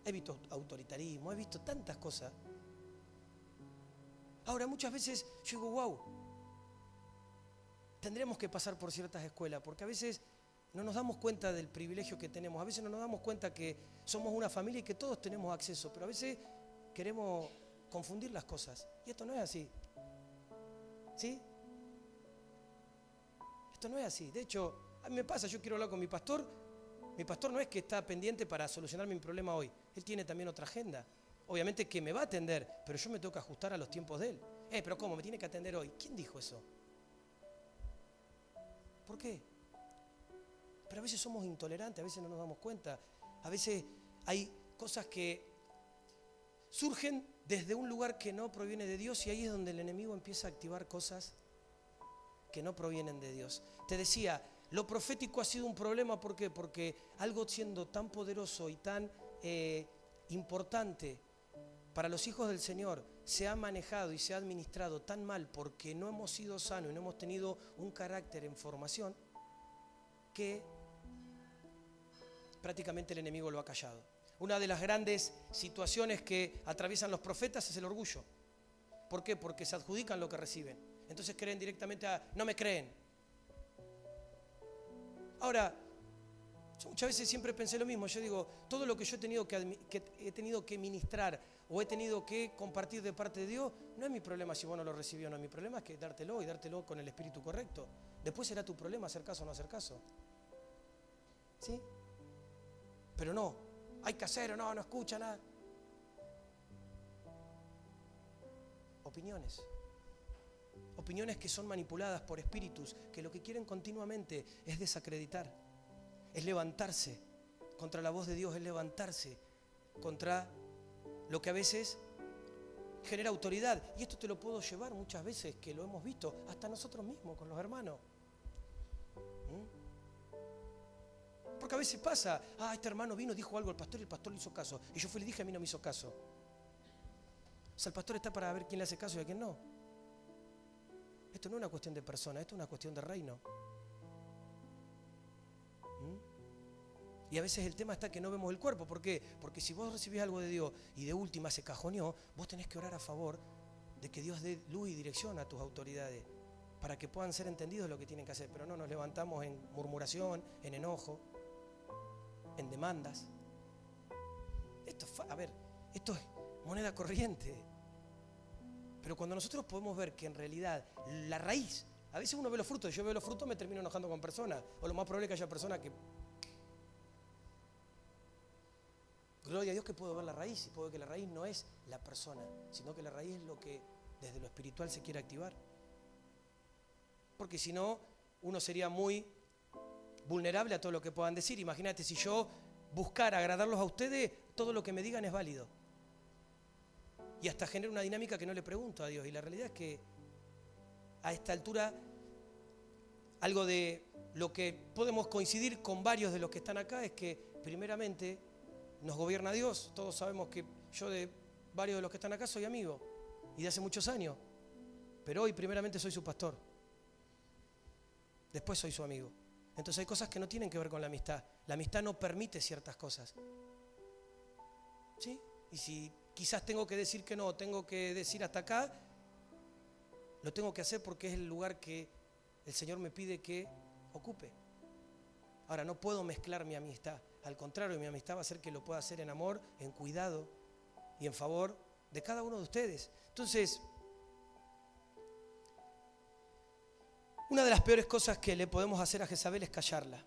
He visto autoritarismo, he visto tantas cosas. Ahora, muchas veces yo digo, wow, tendremos que pasar por ciertas escuelas, porque a veces no nos damos cuenta del privilegio que tenemos. A veces no nos damos cuenta que somos una familia y que todos tenemos acceso, pero a veces queremos confundir las cosas. Y esto no es así. ¿Sí? Esto no es así. De hecho, a mí me pasa, yo quiero hablar con mi pastor. Mi pastor no es que está pendiente para solucionar mi problema hoy. Él tiene también otra agenda. Obviamente que me va a atender, pero yo me tengo que ajustar a los tiempos de él. Pero ¿cómo? ¿Me tiene que atender hoy? ¿Quién dijo eso? ¿Por qué? Pero a veces somos intolerantes, a veces no nos damos cuenta. A veces hay cosas que surgen desde un lugar que no proviene de Dios y ahí es donde el enemigo empieza a activar cosas que no provienen de Dios. Te decía, lo profético ha sido un problema, ¿por qué? Porque algo siendo tan poderoso y tan importante para los hijos del Señor se ha manejado y se ha administrado tan mal porque no hemos sido sanos y no hemos tenido un carácter en formación que prácticamente el enemigo lo ha callado. Una de las grandes situaciones que atraviesan los profetas es el orgullo. ¿Por qué? Porque se adjudican lo que reciben. Entonces creen directamente no me creen. Ahora, yo muchas veces siempre pensé lo mismo. Yo digo, todo lo que yo he tenido que ministrar o he tenido que compartir de parte de Dios, no es mi problema si vos no lo recibió o no. Mi problema es que dártelo y dártelo con el espíritu correcto. Después será tu problema hacer caso o no hacer caso. ¿Sí? Pero no, hay que hacer, no escucha nada. Opiniones. Opiniones que son manipuladas por espíritus que lo que quieren continuamente es desacreditar, es levantarse contra la voz de Dios, es levantarse contra lo que a veces genera autoridad. Y esto te lo puedo llevar muchas veces, que lo hemos visto, hasta nosotros mismos, con los hermanos. Porque a veces pasa, este hermano vino, dijo algo al pastor y el pastor le hizo caso. Y yo fui y le dije, a mí no me hizo caso. O sea, el pastor está para ver quién le hace caso y a quién no. Esto no es una cuestión de persona, esto es una cuestión de reino. Y a veces el tema está que no vemos el cuerpo. ¿Por qué? Porque si vos recibís algo de Dios y de última se cajoneó, vos tenés que orar a favor de que Dios dé luz y dirección a tus autoridades para que puedan ser entendidos lo que tienen que hacer. Pero no nos levantamos en murmuración, en enojo, en demandas. Esto es moneda corriente. Pero cuando nosotros podemos ver que en realidad la raíz, a veces uno ve los frutos, yo veo los frutos, me termino enojando con personas, o lo más probable es que haya personas que... Gloria a Dios que puedo ver la raíz, y puedo ver que la raíz no es la persona, sino que la raíz es lo que desde lo espiritual se quiere activar. Porque si no, uno sería muy vulnerable a todo lo que puedan decir. Imagínate, si yo buscara agradarlos a ustedes, todo lo que me digan es válido. Y hasta genera una dinámica que no le pregunto a Dios. Y la realidad es que a esta altura, algo de lo que podemos coincidir con varios de los que están acá es que primeramente nos gobierna Dios. Todos sabemos que yo de varios de los que están acá soy amigo y de hace muchos años. Pero hoy primeramente soy su pastor. Después soy su amigo. Entonces hay cosas que no tienen que ver con la amistad. La amistad no permite ciertas cosas. ¿Sí? Y si quizás tengo que decir que no, tengo que decir hasta acá, lo tengo que hacer porque es el lugar que el Señor me pide que ocupe. Ahora, no puedo mezclar mi amistad. Al contrario, mi amistad va a ser que lo pueda hacer en amor, en cuidado y en favor de cada uno de ustedes. Entonces, una de las peores cosas que le podemos hacer a Jezabel es callarla.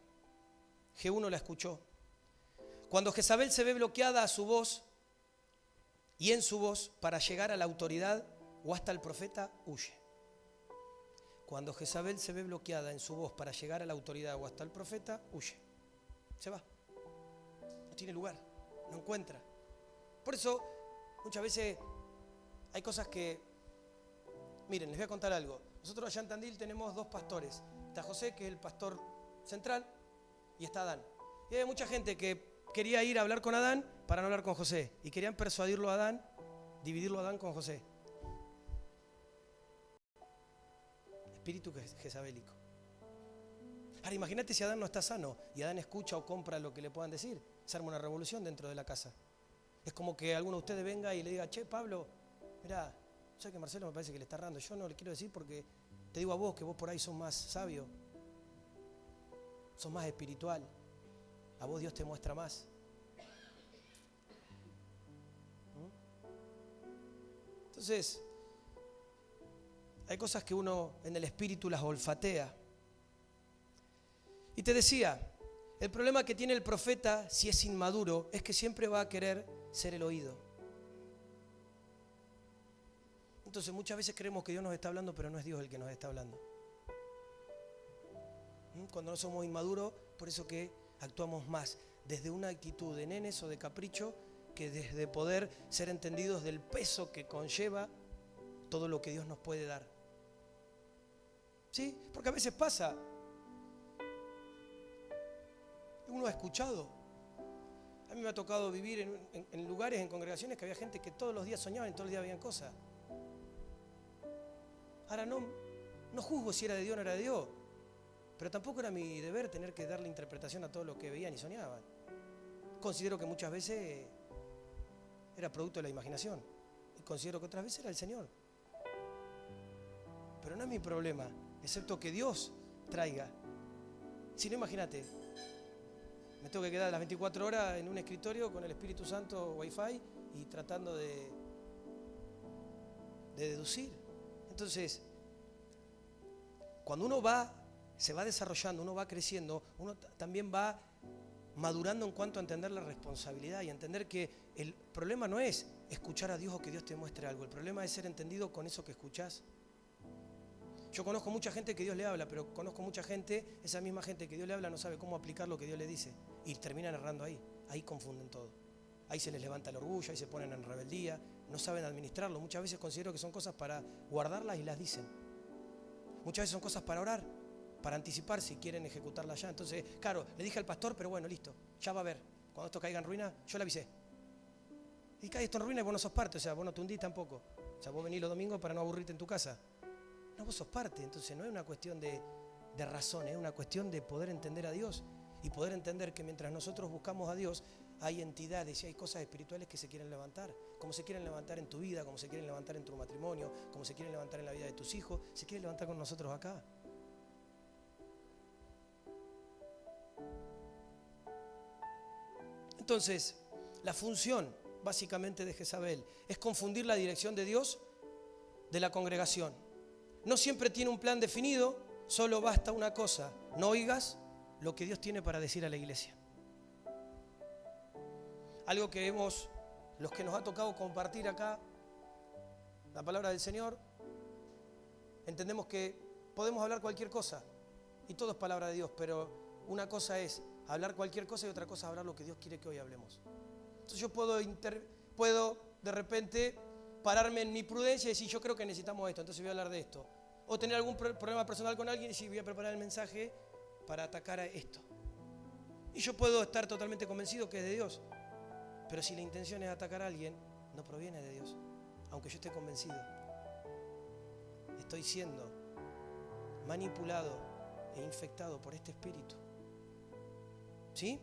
G1 la escuchó. Cuando Jezabel se ve bloqueada a su voz y en su voz para llegar a la autoridad o hasta el profeta, huye. Cuando Jezabel se ve bloqueada en su voz para llegar a la autoridad o hasta el profeta, huye. Se va. No tiene lugar, no encuentra. Por eso, muchas veces hay cosas que... Miren, les voy a contar algo. Nosotros allá en Tandil tenemos dos pastores. Está José, que es el pastor central, y está Adán. Y hay mucha gente que quería ir a hablar con Adán para no hablar con José. Y querían persuadirlo a Adán, dividirlo a Adán con José. Espíritu jezabélico. Ahora imagínate si Adán no está sano y Adán escucha o compra lo que le puedan decir. Se arma una revolución dentro de la casa. Es como que alguno de ustedes venga y le diga, che, Pablo, mirá, sé que Marcelo me parece que le está errando. Yo no le quiero decir porque te digo a vos que vos por ahí sos más sabio, sos más espiritual. A vos Dios te muestra más. Entonces, hay cosas que uno en el espíritu las olfatea. Y te decía, el problema que tiene el profeta, si es inmaduro, es que siempre va a querer ser el oído. Entonces muchas veces creemos que Dios nos está hablando, pero no es Dios el que nos está hablando. Cuando no somos inmaduros, por eso que actuamos más desde una actitud de nenes o de capricho que desde poder ser entendidos del peso que conlleva todo lo que Dios nos puede dar. ¿Sí? Porque a veces pasa. Uno ha escuchado. A mí me ha tocado vivir en lugares, en congregaciones que había gente que todos los días soñaban y todos los días veían cosas. Ahora no juzgo si era de Dios o no era de Dios, pero tampoco era mi deber tener que darle interpretación a todo lo que veían y soñaban. Considero que muchas veces era producto de la imaginación y considero que otras veces era el Señor. Pero no es mi problema, excepto que Dios traiga. Si no, imagínate, me tengo que quedar las 24 horas en un escritorio con el Espíritu Santo Wi-Fi y tratando de deducir. Entonces, cuando uno se va desarrollando, uno va creciendo, uno también va madurando en cuanto a entender la responsabilidad y entender que el problema no es escuchar a Dios o que Dios te muestre algo. El problema es ser entendido con eso que escuchás. Yo conozco mucha gente que Dios le habla, pero conozco mucha gente, esa misma gente que Dios le habla no sabe cómo aplicar lo que Dios le dice y terminan errando ahí. Ahí confunden todo. Ahí se les levanta el orgullo, ahí se ponen en rebeldía, no saben administrarlo. Muchas veces considero que son cosas para guardarlas y las dicen. Muchas veces son cosas para orar, para anticipar si quieren ejecutarlas ya. Entonces, claro, le dije al pastor, pero bueno, listo, ya va a ver. Cuando esto caiga en ruina, yo le avisé. Y cae esto en ruina y vos no sos parte, o sea, vos no te hundís tampoco. O sea, vos venís los domingos para no aburrirte en tu casa. No, vos sos parte, entonces no es una cuestión de razón, es una cuestión de poder entender a Dios y poder entender que mientras nosotros buscamos a Dios, hay entidades y hay cosas espirituales que se quieren levantar, como se quieren levantar en tu vida, como se quieren levantar en tu matrimonio, como se quieren levantar en la vida de tus hijos, se quieren levantar con nosotros acá. Entonces, la función básicamente de Jezabel es confundir la dirección de Dios de la congregación. No siempre tiene un plan definido, solo basta una cosa: no oigas lo que Dios tiene para decir a la iglesia. Algo que vemos, los que nos ha tocado compartir acá la palabra del Señor, entendemos que podemos hablar cualquier cosa y todo es palabra de Dios, pero una cosa es hablar cualquier cosa y otra cosa es hablar lo que Dios quiere que hoy hablemos. Entonces yo puedo de repente pararme en mi prudencia y decir, yo creo que necesitamos esto, entonces voy a hablar de esto. O tener algún problema personal con alguien y decir, voy a preparar el mensaje para atacar a esto. Y yo puedo estar totalmente convencido que es de Dios, pero si la intención es atacar a alguien, no proviene de Dios. Aunque yo esté convencido, estoy siendo manipulado e infectado por este espíritu. ¿Sí?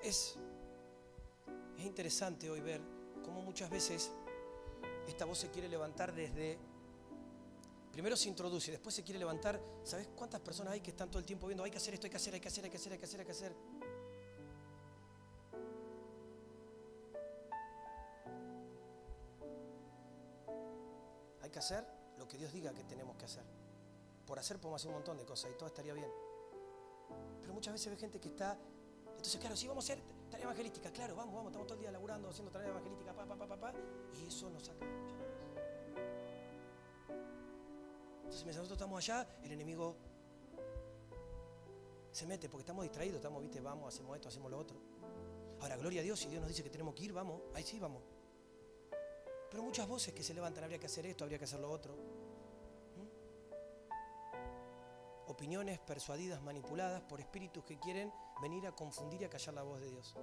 Es interesante hoy ver cómo muchas veces esta voz se quiere levantar desde... Primero se introduce, después se quiere levantar. ¿Sabes cuántas personas hay que están todo el tiempo viendo? Hay que hacer esto, hay que hacer, hay que hacer, hay que hacer, hay que hacer, hay que hacer. Hay que hacer lo que Dios diga que tenemos que hacer. Por hacer podemos hacer un montón de cosas y todo estaría bien. Pero muchas veces ve gente que está... Entonces, claro, sí, vamos a hacer tarea evangelística. Claro, vamos, estamos todo el día laburando, haciendo tarea evangelística, y eso nos saca muchas veces. Entonces, mientras nosotros estamos allá, el enemigo se mete porque estamos distraídos, estamos, viste, vamos, hacemos esto, hacemos lo otro. Ahora, gloria a Dios, si Dios nos dice que tenemos que ir, vamos, ahí sí vamos. Pero muchas voces que se levantan, habría que hacer esto, habría que hacer lo otro. Opiniones persuadidas, manipuladas por espíritus que quieren venir a confundir y a callar la voz de Dios.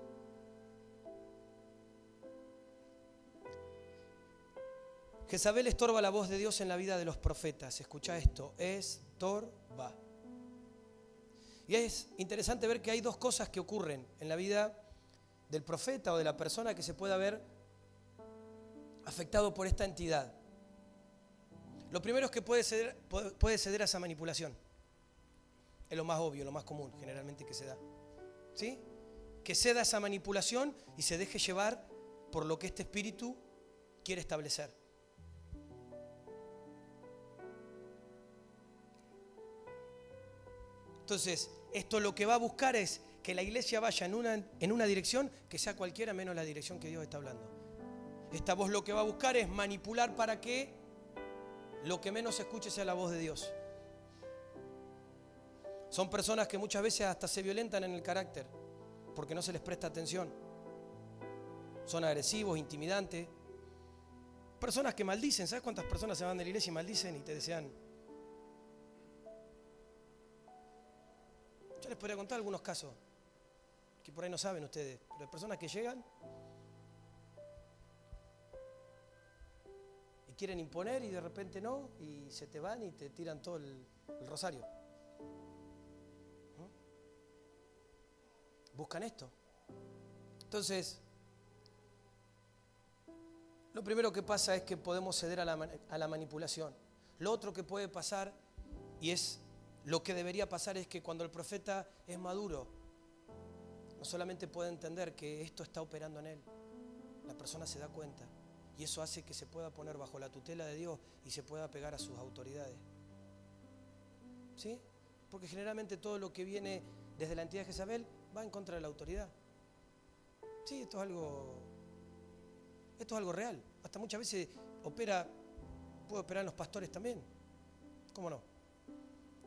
Jezabel estorba la voz de Dios en la vida de los profetas. Escucha esto, estorba. Y es interesante ver que hay dos cosas que ocurren en la vida del profeta o de la persona que se puede haber afectado por esta entidad. Lo primero es que puede ceder a esa manipulación. Es lo más obvio, lo más común generalmente que se da. ¿Sí? Que ceda a esa manipulación y se deje llevar por lo que este espíritu quiere establecer. Entonces, esto lo que va a buscar es que la iglesia vaya en una dirección que sea cualquiera menos la dirección que Dios está hablando. Esta voz lo que va a buscar es manipular para que lo que menos se escuche sea la voz de Dios. Son personas que muchas veces hasta se violentan en el carácter porque no se les presta atención. Son agresivos, intimidantes. Personas que maldicen. ¿Sabes cuántas personas se van de la iglesia y maldicen y te desean? Yo les podría contar algunos casos que por ahí no saben ustedes, pero hay personas que llegan y quieren imponer y de repente no, y se te van y te tiran todo el rosario. Buscan esto. Entonces, lo primero que pasa es que podemos ceder a la manipulación. Lo otro que puede pasar, y es lo que debería pasar, es que cuando el profeta es maduro, no solamente puede entender que esto está operando en él, la persona se da cuenta, y eso hace que se pueda poner bajo la tutela de Dios y se pueda pegar a sus autoridades. ¿Sí? Porque generalmente todo lo que viene desde la entidad de Jezabel va en contra de la autoridad. Sí, esto es algo real. Hasta muchas veces puede operar en los pastores también. ¿Cómo no?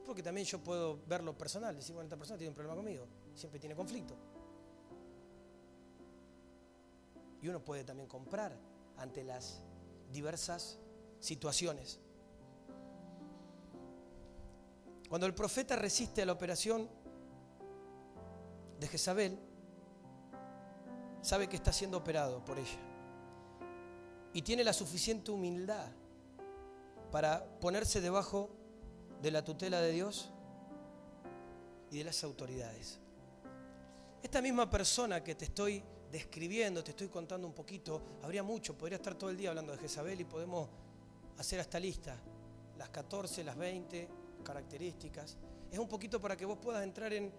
Porque también yo puedo verlo personal, decir, bueno, esta persona tiene un problema conmigo, siempre tiene conflicto. Y uno puede también comprar ante las diversas situaciones. Cuando el profeta resiste a la operación de Jezabel, sabe que está siendo operado por ella. Y tiene la suficiente humildad para ponerse debajo de la tutela de Dios y de las autoridades. Esta misma persona que te estoy describiendo, te estoy contando un poquito, habría mucho, podría estar todo el día hablando de Jezabel y podemos hacer esta lista, las 14, las 20 características. Es un poquito para que vos puedas entrar en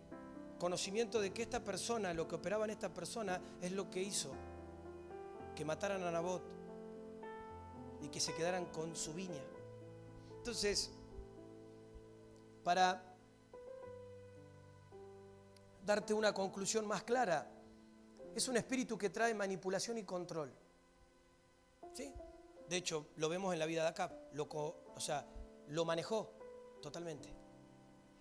conocimiento de que esta persona, lo que operaba en esta persona, es lo que hizo que mataran a Nabot y que se quedaran con su viña. Entonces, para darte una conclusión más clara, es un espíritu que trae manipulación y control. ¿Sí? De hecho, lo vemos en la vida de Acab. Lo manejó totalmente.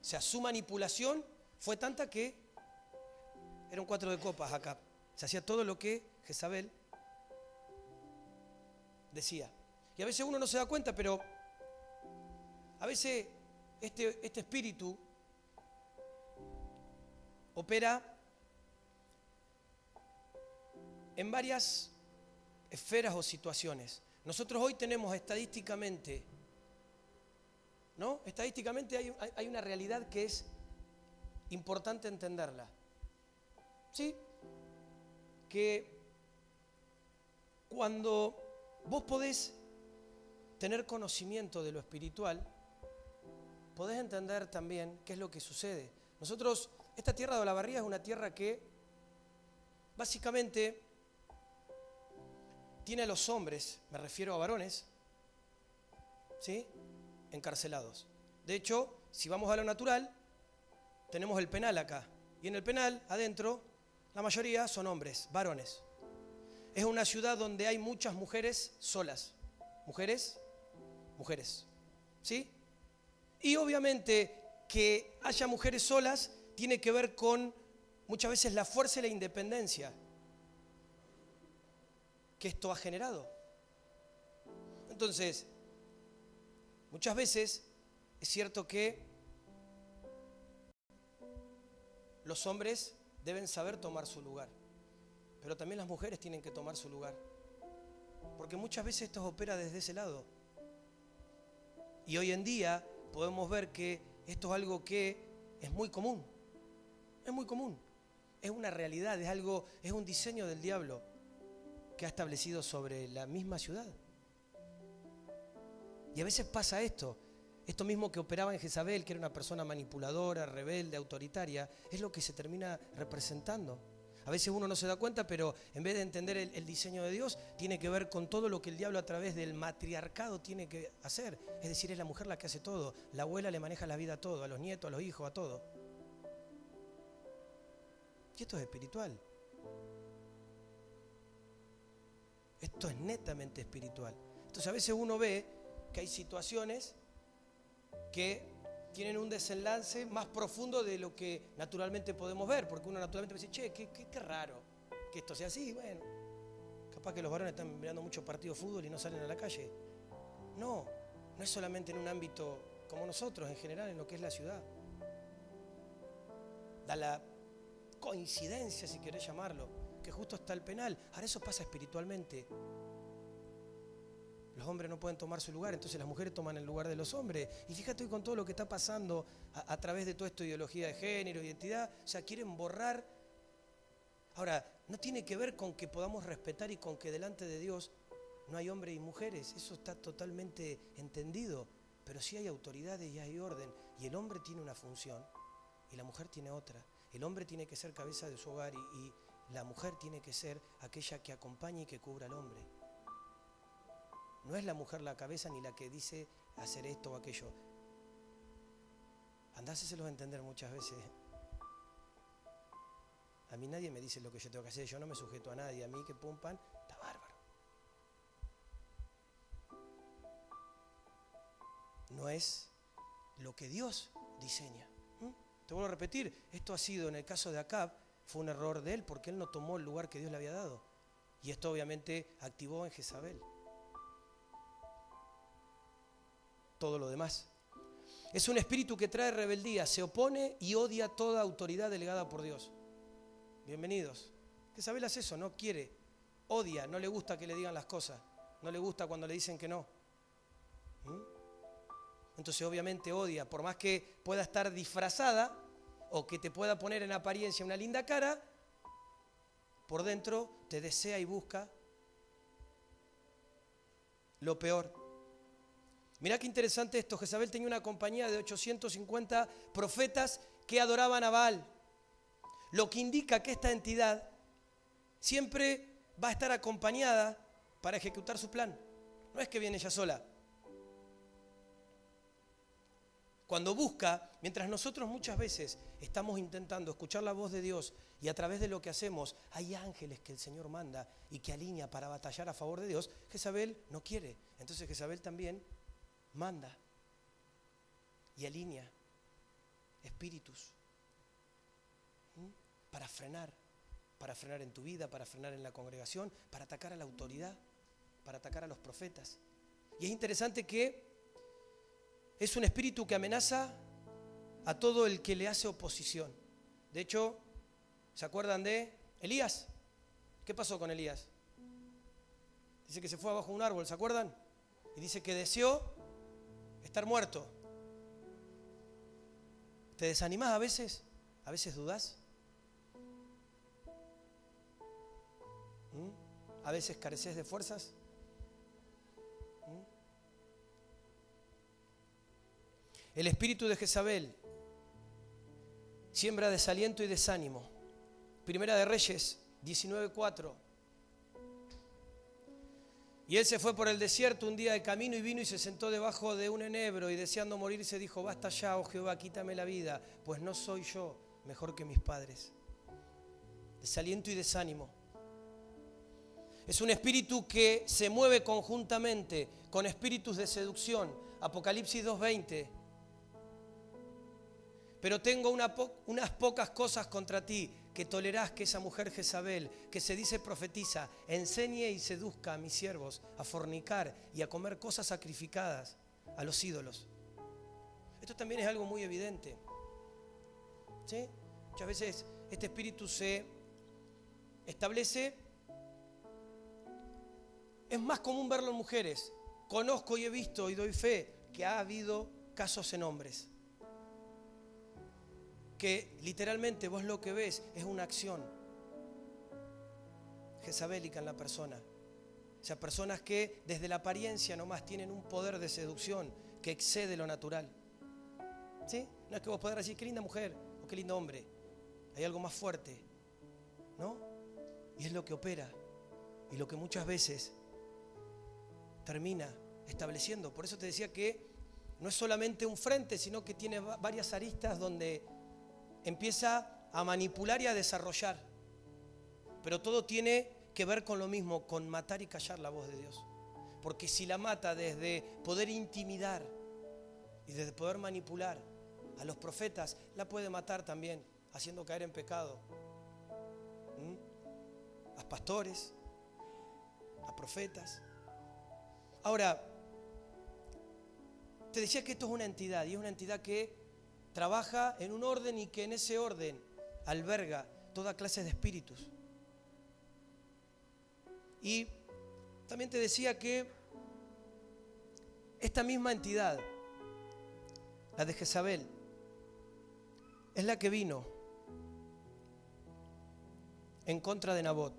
O sea, su manipulación fue tanta que era un 4 de copas Acab. Se hacía todo lo que Jezabel decía. Y a veces uno no se da cuenta, pero a veces este espíritu opera en varias esferas o situaciones. Nosotros hoy tenemos estadísticamente, ¿no? Estadísticamente hay una realidad que es importante entenderla. ¿Sí? Que cuando vos podés tener conocimiento de lo espiritual, podés entender también qué es lo que sucede. Nosotros, esta tierra de Olavarría es una tierra que básicamente tiene a los hombres, me refiero a varones, ¿sí?, encarcelados. De hecho, si vamos a lo natural, tenemos el penal acá. Y en el penal, adentro, la mayoría son hombres, varones. Es una ciudad donde hay muchas mujeres solas. Mujeres, ¿sí? Y obviamente que haya mujeres solas tiene que ver con muchas veces la fuerza y la independencia que esto ha generado. Entonces, muchas veces es cierto que los hombres deben saber tomar su lugar, pero también las mujeres tienen que tomar su lugar, porque muchas veces esto opera desde ese lado. Y hoy en día podemos ver que esto es algo que es muy común, es una realidad, es un diseño del diablo que ha establecido sobre la misma ciudad. Y a veces pasa esto mismo que operaba en Jezabel, que era una persona manipuladora, rebelde, autoritaria, es lo que se termina representando. A veces uno no se da cuenta, pero en vez de entender el diseño de Dios, tiene que ver con todo lo que el diablo a través del matriarcado tiene que hacer. Es decir, es la mujer la que hace todo. La abuela le maneja la vida a todo, a los nietos, a los hijos, a todo. Y esto es espiritual. Esto es netamente espiritual. Entonces a veces uno ve que hay situaciones que tienen un desenlace más profundo de lo que naturalmente podemos ver, porque uno naturalmente dice, che, qué raro que esto sea así. Bueno, capaz que los varones están mirando mucho partido de fútbol y no salen a la calle. No es solamente en un ámbito como nosotros, en general, en lo que es la ciudad. Da la coincidencia, si querés llamarlo, que justo está el penal. Ahora eso pasa espiritualmente. Los hombres no pueden tomar su lugar, entonces las mujeres toman el lugar de los hombres. Y fíjate hoy con todo lo que está pasando a través de toda esta ideología de género, identidad, o sea, quieren borrar. Ahora, no tiene que ver con que podamos respetar y con que delante de Dios no hay hombres y mujeres, eso está totalmente entendido, pero sí hay autoridades y hay orden, y el hombre tiene una función y la mujer tiene otra. El hombre tiene que ser cabeza de su hogar y la mujer tiene que ser aquella que acompañe y que cubra al hombre. No es la mujer la cabeza ni la que dice hacer esto o aquello. Andásseselos a entender muchas veces. A mí nadie me dice lo que yo tengo que hacer, yo no me sujeto a nadie. A mí que pumpan, está bárbaro. No es lo que Dios diseña. Te vuelvo a repetir, esto ha sido, en el caso de Acab, fue un error de él porque él no tomó el lugar que Dios le había dado. Y esto obviamente activó en Jezabel todo lo demás. Es un espíritu que trae rebeldía, se opone y odia toda autoridad delegada por Dios. Bienvenidos. Jezabel hace eso, no quiere, odia, no le gusta que le digan las cosas, no le gusta cuando le dicen que no. Entonces obviamente odia, por más que pueda estar disfrazada o que te pueda poner en apariencia una linda cara, por dentro te desea y busca lo peor. Mirá qué interesante esto. Jezabel tenía una compañía de 850 profetas que adoraban a Baal, lo que indica que esta entidad siempre va a estar acompañada para ejecutar su plan. No es que viene ella sola. Cuando busca, mientras nosotros muchas veces estamos intentando escuchar la voz de Dios y a través de lo que hacemos hay ángeles que el Señor manda y que alinea para batallar a favor de Dios, Jezabel no quiere. Entonces Jezabel también manda y alinea espíritus para frenar en tu vida, para frenar en la congregación, para atacar a la autoridad, para atacar a los profetas. Y es interesante que es un espíritu que amenaza a todo el que le hace oposición. De hecho, ¿se acuerdan de Elías? ¿Qué pasó con Elías? Dice que se fue abajo de un árbol, ¿se acuerdan? Y dice que deseó estar muerto. ¿Te desanimás a veces? ¿A veces dudás? ¿A veces careces de fuerzas? El espíritu de Jezabel siembra desaliento y desánimo. Primera de Reyes 19:4. Y él se fue por el desierto un día de camino y vino y se sentó debajo de un enebro y deseando morirse dijo: basta ya, oh Jehová, quítame la vida, pues no soy yo mejor que mis padres. Desaliento y desánimo. Es un espíritu que se mueve conjuntamente con espíritus de seducción. Apocalipsis 2:20. Pero tengo unas pocas cosas contra ti, que tolerás que esa mujer Jezabel, que se dice profetiza, enseñe y seduzca a mis siervos a fornicar y a comer cosas sacrificadas a los ídolos. Esto también es algo muy evidente, ¿sí? Muchas veces este espíritu se establece. Es más común verlo en mujeres. Conozco y he visto y doy fe que ha habido casos en hombres. Que literalmente vos lo que ves es una acción jezabélica en la persona. O sea, personas que desde la apariencia nomás tienen un poder de seducción que excede lo natural. ¿Sí? No es que vos podás decir qué linda mujer o qué lindo hombre. Hay algo más fuerte, ¿no? Y es lo que opera y lo que muchas veces termina estableciendo. Por eso te decía que no es solamente un frente, sino que tiene varias aristas donde empieza a manipular y a desarrollar. Pero todo tiene que ver con lo mismo, con matar y callar la voz de Dios. Porque si la mata desde poder intimidar y desde poder manipular a los profetas, la puede matar también haciendo caer en pecado a pastores, a profetas. Ahora, te decía que esto es una entidad, y es una entidad que trabaja en un orden y que en ese orden alberga toda clase de espíritus. Y también te decía que esta misma entidad, la de Jezabel, es la que vino en contra de Nabot.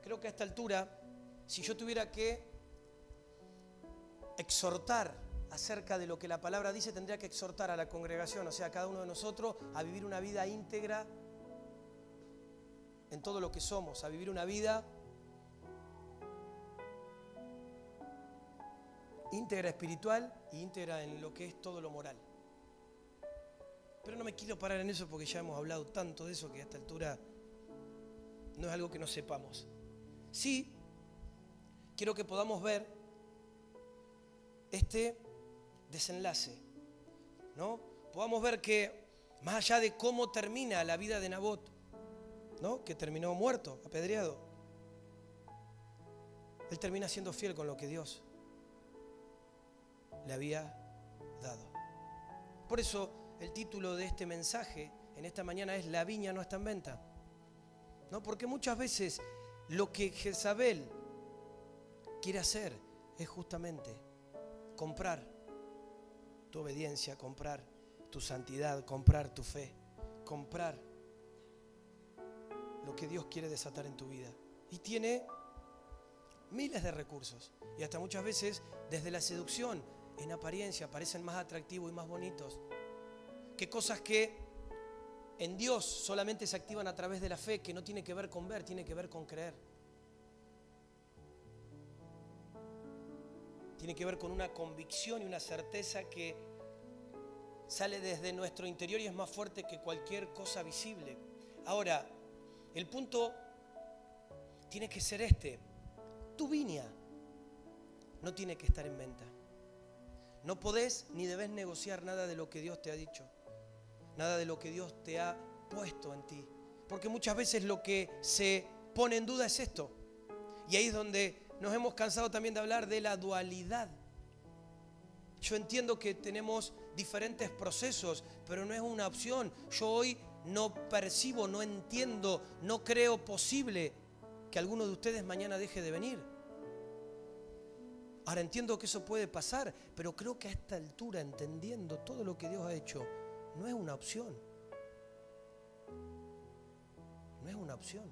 Creo que a esta altura, si yo tuviera que exhortar acerca de lo que la palabra dice, tendría que exhortar a la congregación, o sea, a cada uno de nosotros, a vivir una vida íntegra en todo lo que somos, a vivir una vida íntegra espiritual y íntegra en lo que es todo lo moral. Pero no me quiero parar en eso porque ya hemos hablado tanto de eso que a esta altura no es algo que no sepamos. Sí, quiero que podamos ver este desenlace, ¿no? Podamos ver que más allá de cómo termina la vida de Nabot, ¿no? Que terminó muerto, apedreado, él termina siendo fiel con lo que Dios le había dado. Por eso el título de este mensaje en esta mañana es La viña no está en venta. ¿No? Porque muchas veces lo que Jezabel quiere hacer es justamente comprar tu obediencia, comprar tu santidad, comprar tu fe, comprar lo que Dios quiere desatar en tu vida. Y tiene miles de recursos. Y hasta muchas veces desde la seducción, en apariencia, parecen más atractivos y más bonitos que cosas que en Dios solamente se activan a través de la fe, que no tiene que ver con ver, tiene que ver con creer. Tiene que ver con una convicción y una certeza que sale desde nuestro interior y es más fuerte que cualquier cosa visible. Ahora, el punto tiene que ser este. Tu viña no tiene que estar en venta. No podés ni debés negociar nada de lo que Dios te ha dicho, nada de lo que Dios te ha puesto en ti. Porque muchas veces lo que se pone en duda es esto. Y ahí es donde nos hemos cansado también de hablar de la dualidad. Yo entiendo que tenemos diferentes procesos, pero no es una opción. Yo hoy no percibo, no entiendo, no creo posible que alguno de ustedes mañana deje de venir. Ahora entiendo que eso puede pasar, pero creo que a esta altura, entendiendo todo lo que Dios ha hecho, no es una opción. No es una opción.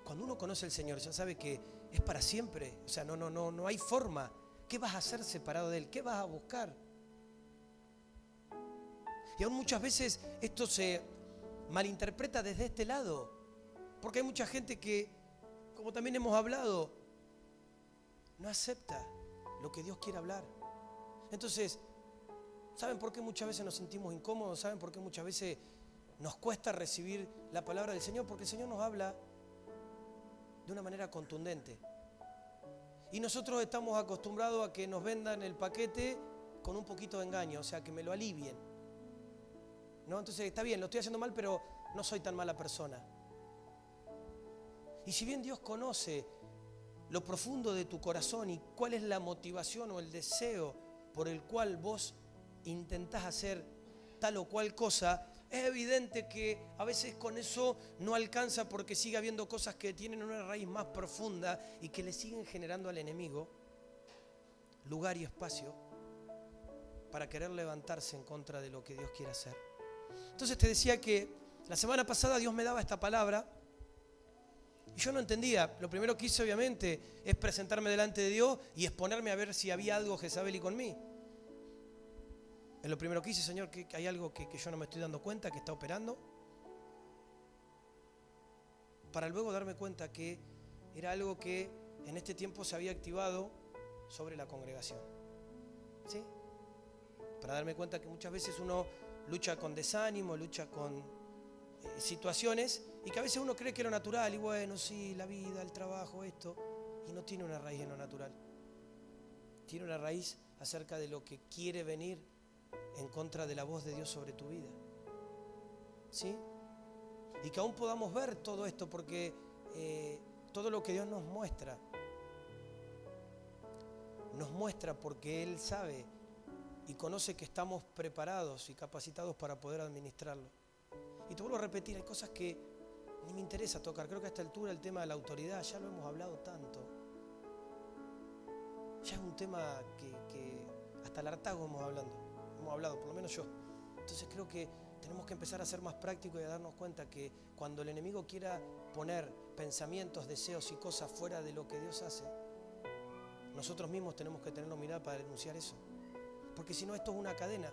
Cuando uno conoce al Señor, ya sabe que es para siempre. O sea, no hay forma. ¿Qué vas a hacer separado de Él? ¿Qué vas a buscar? Y aún muchas veces esto se malinterpreta desde este lado. Porque hay mucha gente que, como también hemos hablado, no acepta lo que Dios quiere hablar. Entonces, ¿saben por qué muchas veces nos sentimos incómodos? ¿Saben por qué muchas veces nos cuesta recibir la palabra del Señor? Porque el Señor nos habla de una manera contundente. Y nosotros estamos acostumbrados a que nos vendan el paquete con un poquito de engaño, o sea, que me lo alivien. ¿No? Entonces, está bien, lo estoy haciendo mal, pero no soy tan mala persona. Y si bien Dios conoce lo profundo de tu corazón y cuál es la motivación o el deseo por el cual vos intentás hacer tal o cual cosa, es evidente que a veces con eso no alcanza porque sigue habiendo cosas que tienen una raíz más profunda y que le siguen generando al enemigo lugar y espacio para querer levantarse en contra de lo que Dios quiere hacer. Entonces te decía que la semana pasada Dios me daba esta palabra y yo no entendía. Lo primero que hice obviamente es presentarme delante de Dios y exponerme a ver si había algo jezabelico en mí. Es lo primero que hice, Señor, que hay algo que yo no me estoy dando cuenta, que está operando. Para luego darme cuenta que era algo que en este tiempo se había activado sobre la congregación. ¿Sí? Para darme cuenta que muchas veces uno lucha con desánimo, lucha con situaciones y que a veces uno cree que es lo natural y bueno, sí, la vida, el trabajo, esto, y no tiene una raíz en lo natural. Tiene una raíz acerca de lo que quiere venir en contra de la voz de Dios sobre tu vida. ¿Sí? Y que aún podamos ver todo esto porque todo lo que Dios nos muestra porque Él sabe y conoce que estamos preparados y capacitados para poder administrarlo. Y te vuelvo a repetir, hay cosas que ni me interesa tocar. Creo que a esta altura el tema de la autoridad ya lo hemos hablado tanto. Ya es un tema que hasta el hartazgo hemos hablado, por lo menos yo. Entonces creo que tenemos que empezar a ser más prácticos y a darnos cuenta que cuando el enemigo quiera poner pensamientos, deseos y cosas fuera de lo que Dios hace, nosotros mismos tenemos que tenernos mirada para denunciar eso. Porque si no, esto es una cadena.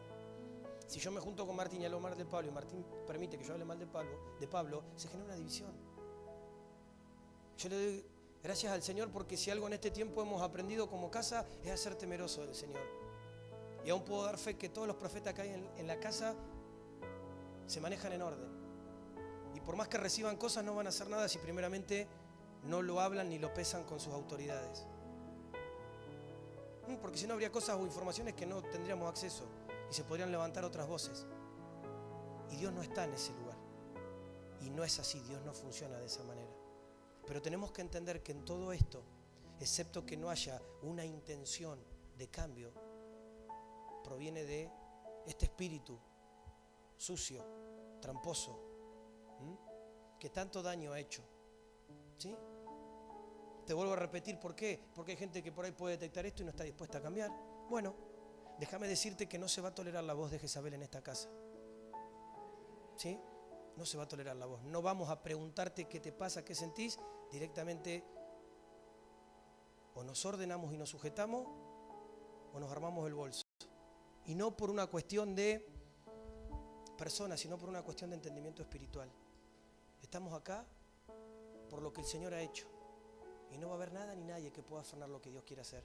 Si yo me junto con Martín y hablo mal de Pablo y Martín permite que yo hable mal de Pablo, se genera una división. Yo le doy gracias al Señor porque si algo en este tiempo hemos aprendido como casa es a ser temeroso del Señor. Y aún puedo dar fe que todos los profetas que hay en la casa se manejan en orden. Y por más que reciban cosas no van a hacer nada si primeramente no lo hablan ni lo pesan con sus autoridades. Porque si no habría cosas o informaciones que no tendríamos acceso y se podrían levantar otras voces. Y Dios no está en ese lugar. Y no es así, Dios no funciona de esa manera. Pero tenemos que entender que en todo esto, excepto que no haya una intención de cambio, proviene de este espíritu sucio, tramposo, que tanto daño ha hecho. ¿Sí? Te vuelvo a repetir, ¿por qué? Porque hay gente que por ahí puede detectar esto y no está dispuesta a cambiar. Bueno, déjame decirte que no se va a tolerar la voz de Jezabel en esta casa. ¿Sí? No se va a tolerar la voz. No vamos a preguntarte qué te pasa, qué sentís. Directamente o nos ordenamos y nos sujetamos o nos armamos el bolso. Y no por una cuestión de personas, sino por una cuestión de entendimiento espiritual. Estamos acá por lo que el Señor ha hecho. Y no va a haber nada ni nadie que pueda frenar lo que Dios quiere hacer.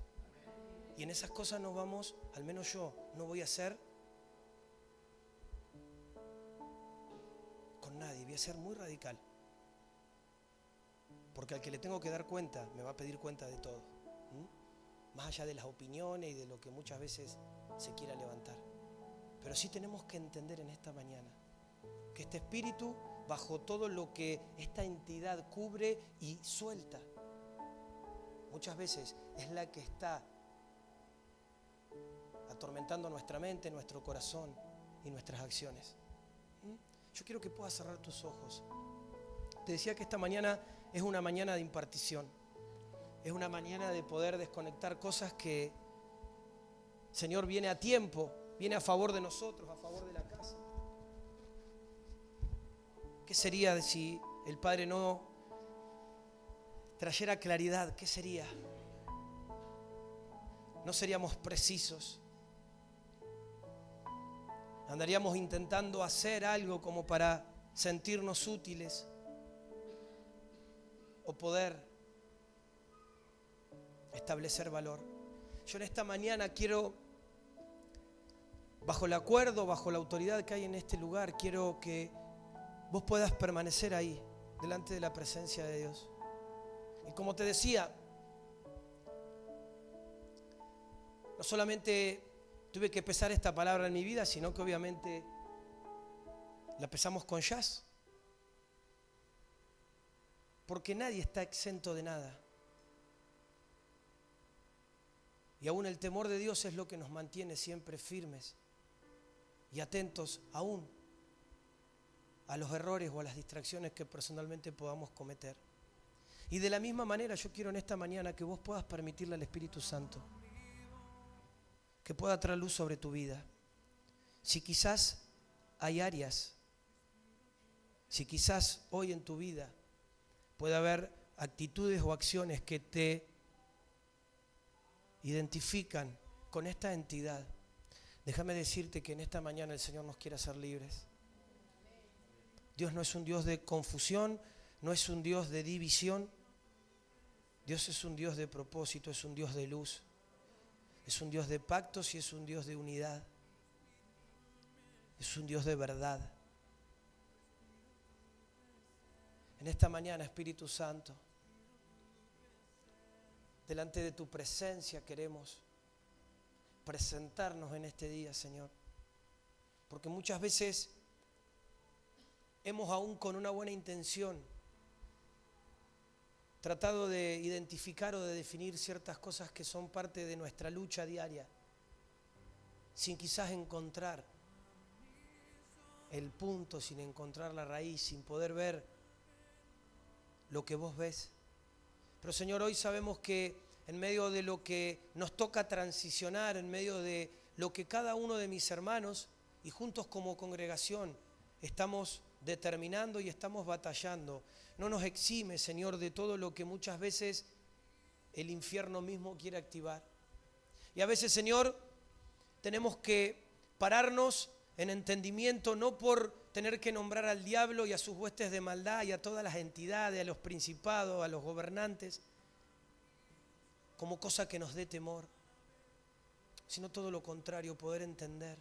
Y en esas cosas nos vamos, al menos yo, no voy a hacer con nadie, voy a ser muy radical. Porque al que le tengo que dar cuenta, me va a pedir cuenta de todo. Más allá de las opiniones y de lo que muchas veces se quiera levantar. Pero sí tenemos que entender en esta mañana que este espíritu, bajo todo lo que esta entidad cubre y suelta, muchas veces es la que está atormentando nuestra mente, nuestro corazón y nuestras acciones. Yo quiero que puedas cerrar tus ojos. Te decía que esta mañana es una mañana de impartición. Es una mañana de poder desconectar cosas que, Señor, viene a tiempo, viene a favor de nosotros, a favor de la casa. ¿Qué sería si el Padre no trayera claridad? ¿Qué sería? No seríamos precisos. Andaríamos intentando hacer algo como para sentirnos útiles o poder establecer valor. Yo en esta mañana quiero, bajo el acuerdo, bajo la autoridad que hay en este lugar, quiero que vos puedas permanecer ahí, delante de la presencia de Dios. Y como te decía, no solamente tuve que pesar esta palabra en mi vida, sino que obviamente la pesamos con jazz. Porque nadie está exento de nada. Y aún el temor de Dios es lo que nos mantiene siempre firmes y atentos aún a los errores o a las distracciones que personalmente podamos cometer. Y de la misma manera yo quiero en esta mañana que vos puedas permitirle al Espíritu Santo que pueda traer luz sobre tu vida. Si quizás hay áreas, si quizás hoy en tu vida puede haber actitudes o acciones que te identifican con esta entidad, déjame decirte que en esta mañana el Señor nos quiere hacer libres. Dios no es un Dios de confusión, no es un Dios de división. Dios es un Dios de propósito, es un Dios de luz, es un Dios de pactos y es un Dios de unidad. Es un Dios de verdad. En esta mañana, Espíritu Santo, delante de tu presencia queremos presentarnos en este día, Señor. Porque muchas veces hemos, aún con una buena intención, tratado de identificar o de definir ciertas cosas que son parte de nuestra lucha diaria, sin quizás encontrar el punto, sin encontrar la raíz, sin poder ver lo que vos ves. Pero Señor, hoy sabemos que en medio de lo que nos toca transicionar, en medio de lo que cada uno de mis hermanos y juntos como congregación estamos determinando y estamos batallando, no nos exime, Señor, de todo lo que muchas veces el infierno mismo quiere activar. Y a veces, Señor, tenemos que pararnos en entendimiento, no por tener que nombrar al diablo y a sus huestes de maldad y a todas las entidades, a los principados, a los gobernantes, como cosa que nos dé temor, sino todo lo contrario, poder entender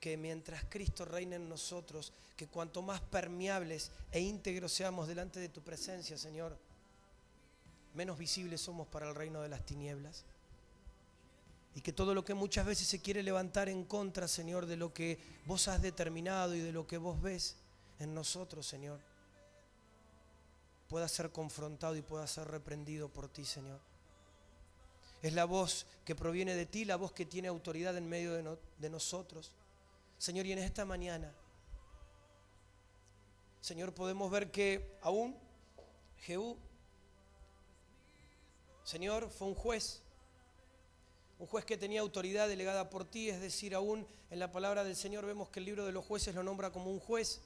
que mientras Cristo reina en nosotros, que cuanto más permeables e íntegros seamos delante de tu presencia, Señor, menos visibles somos para el reino de las tinieblas. Y que todo lo que muchas veces se quiere levantar en contra, Señor, de lo que vos has determinado y de lo que vos ves en nosotros, Señor, pueda ser confrontado y pueda ser reprendido por ti, Señor. Es la voz que proviene de ti, la voz que tiene autoridad en medio de nosotros. Señor, y en esta mañana, Señor, podemos ver que aún Jehú, Señor, fue un juez que tenía autoridad delegada por ti, es decir, aún en la palabra del Señor vemos que el libro de los jueces lo nombra como un juez.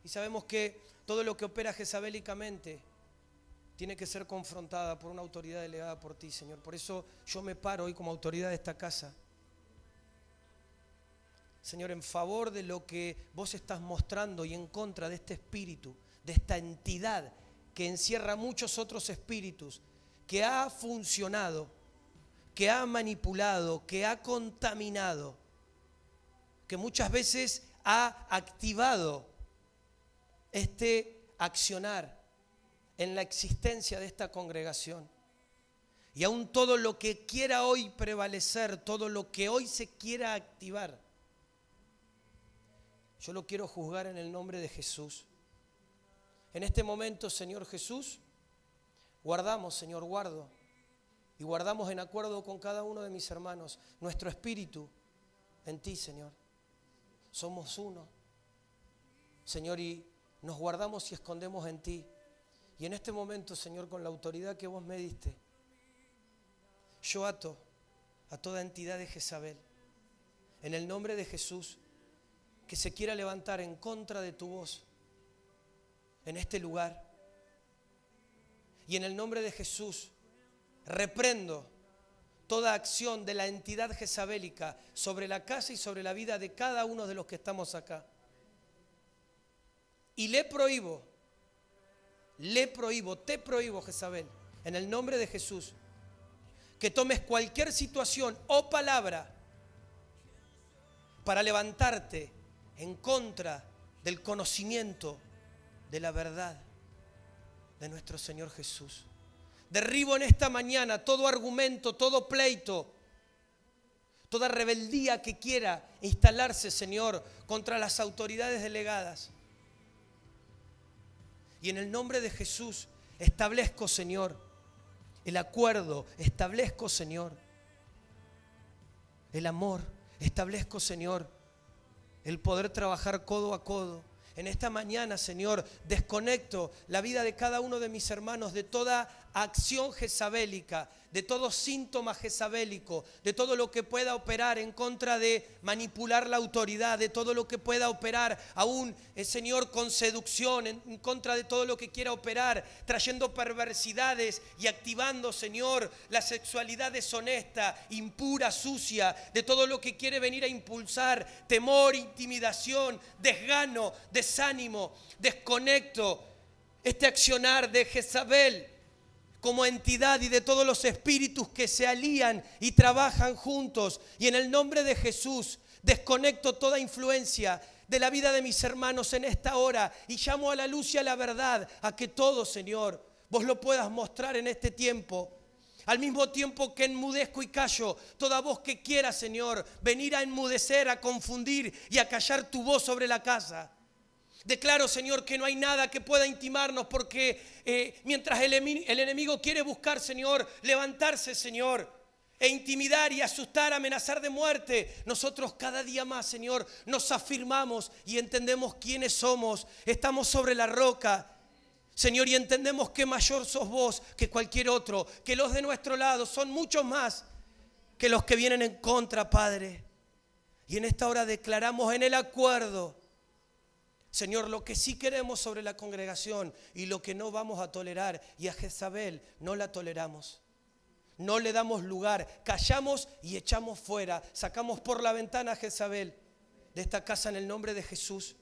Y sabemos que todo lo que opera jezabélicamente tiene que ser confrontada por una autoridad delegada por ti, Señor. Por eso yo me paro hoy como autoridad de esta casa, Señor, en favor de lo que vos estás mostrando y en contra de este espíritu, de esta entidad que encierra muchos otros espíritus, que ha funcionado, que ha manipulado, que ha contaminado, que muchas veces ha activado este accionar en la existencia de esta congregación. Y aún todo lo que quiera hoy prevalecer, todo lo que hoy se quiera activar, yo lo quiero juzgar en el nombre de Jesús. En este momento, Señor Jesús, guardamos, Señor, guardo. Y guardamos en acuerdo con cada uno de mis hermanos nuestro espíritu en ti, Señor. Somos uno, Señor, y nos guardamos y escondemos en ti. Y en este momento, Señor, con la autoridad que vos me diste, yo ato a toda entidad de Jezabel, en el nombre de Jesús, que se quiera levantar en contra de tu voz en este lugar. Y en el nombre de Jesús, reprendo toda acción de la entidad jezabélica sobre la casa y sobre la vida de cada uno de los que estamos acá. Y te prohíbo, Jezabel, en el nombre de Jesús, que tomes cualquier situación o palabra para levantarte en contra del conocimiento de la verdad de nuestro Señor Jesús. Derribo en esta mañana todo argumento, todo pleito, toda rebeldía que quiera instalarse, Señor, contra las autoridades delegadas. Y en el nombre de Jesús establezco, Señor, el acuerdo, establezco, Señor, el amor, establezco, Señor, el poder trabajar codo a codo. En esta mañana, Señor, desconecto la vida de cada uno de mis hermanos de toda acción jezabélica, de todo síntoma jezabélico, de todo lo que pueda operar en contra de manipular la autoridad, de todo lo que pueda operar aún, Señor, con seducción, en contra de todo lo que quiera operar, trayendo perversidades y activando, Señor, la sexualidad deshonesta, impura, sucia, de todo lo que quiere venir a impulsar temor, intimidación, desgano, desánimo. Desconecto este accionar de Jezabel como entidad y de todos los espíritus que se alían y trabajan juntos. Y en el nombre de Jesús desconecto toda influencia de la vida de mis hermanos en esta hora y llamo a la luz y a la verdad a que todo, Señor, vos lo puedas mostrar en este tiempo. Al mismo tiempo que enmudezco y callo toda voz que quiera, Señor, venir a enmudecer, a confundir y a callar tu voz sobre la casa. Declaro, Señor, que no hay nada que pueda intimarnos porque mientras el enemigo quiere buscar, Señor, levantarse, Señor, e intimidar y asustar, amenazar de muerte, nosotros cada día más, Señor, nos afirmamos y entendemos quiénes somos. Estamos sobre la roca, Señor, y entendemos que mayor sos vos que cualquier otro, que los de nuestro lado son muchos más que los que vienen en contra, Padre. Y en esta hora declaramos en el acuerdo, Señor, lo que sí queremos sobre la congregación y lo que no vamos a tolerar. Y a Jezabel no la toleramos. No le damos lugar. Callamos y echamos fuera. Sacamos por la ventana a Jezabel de esta casa en el nombre de Jesús.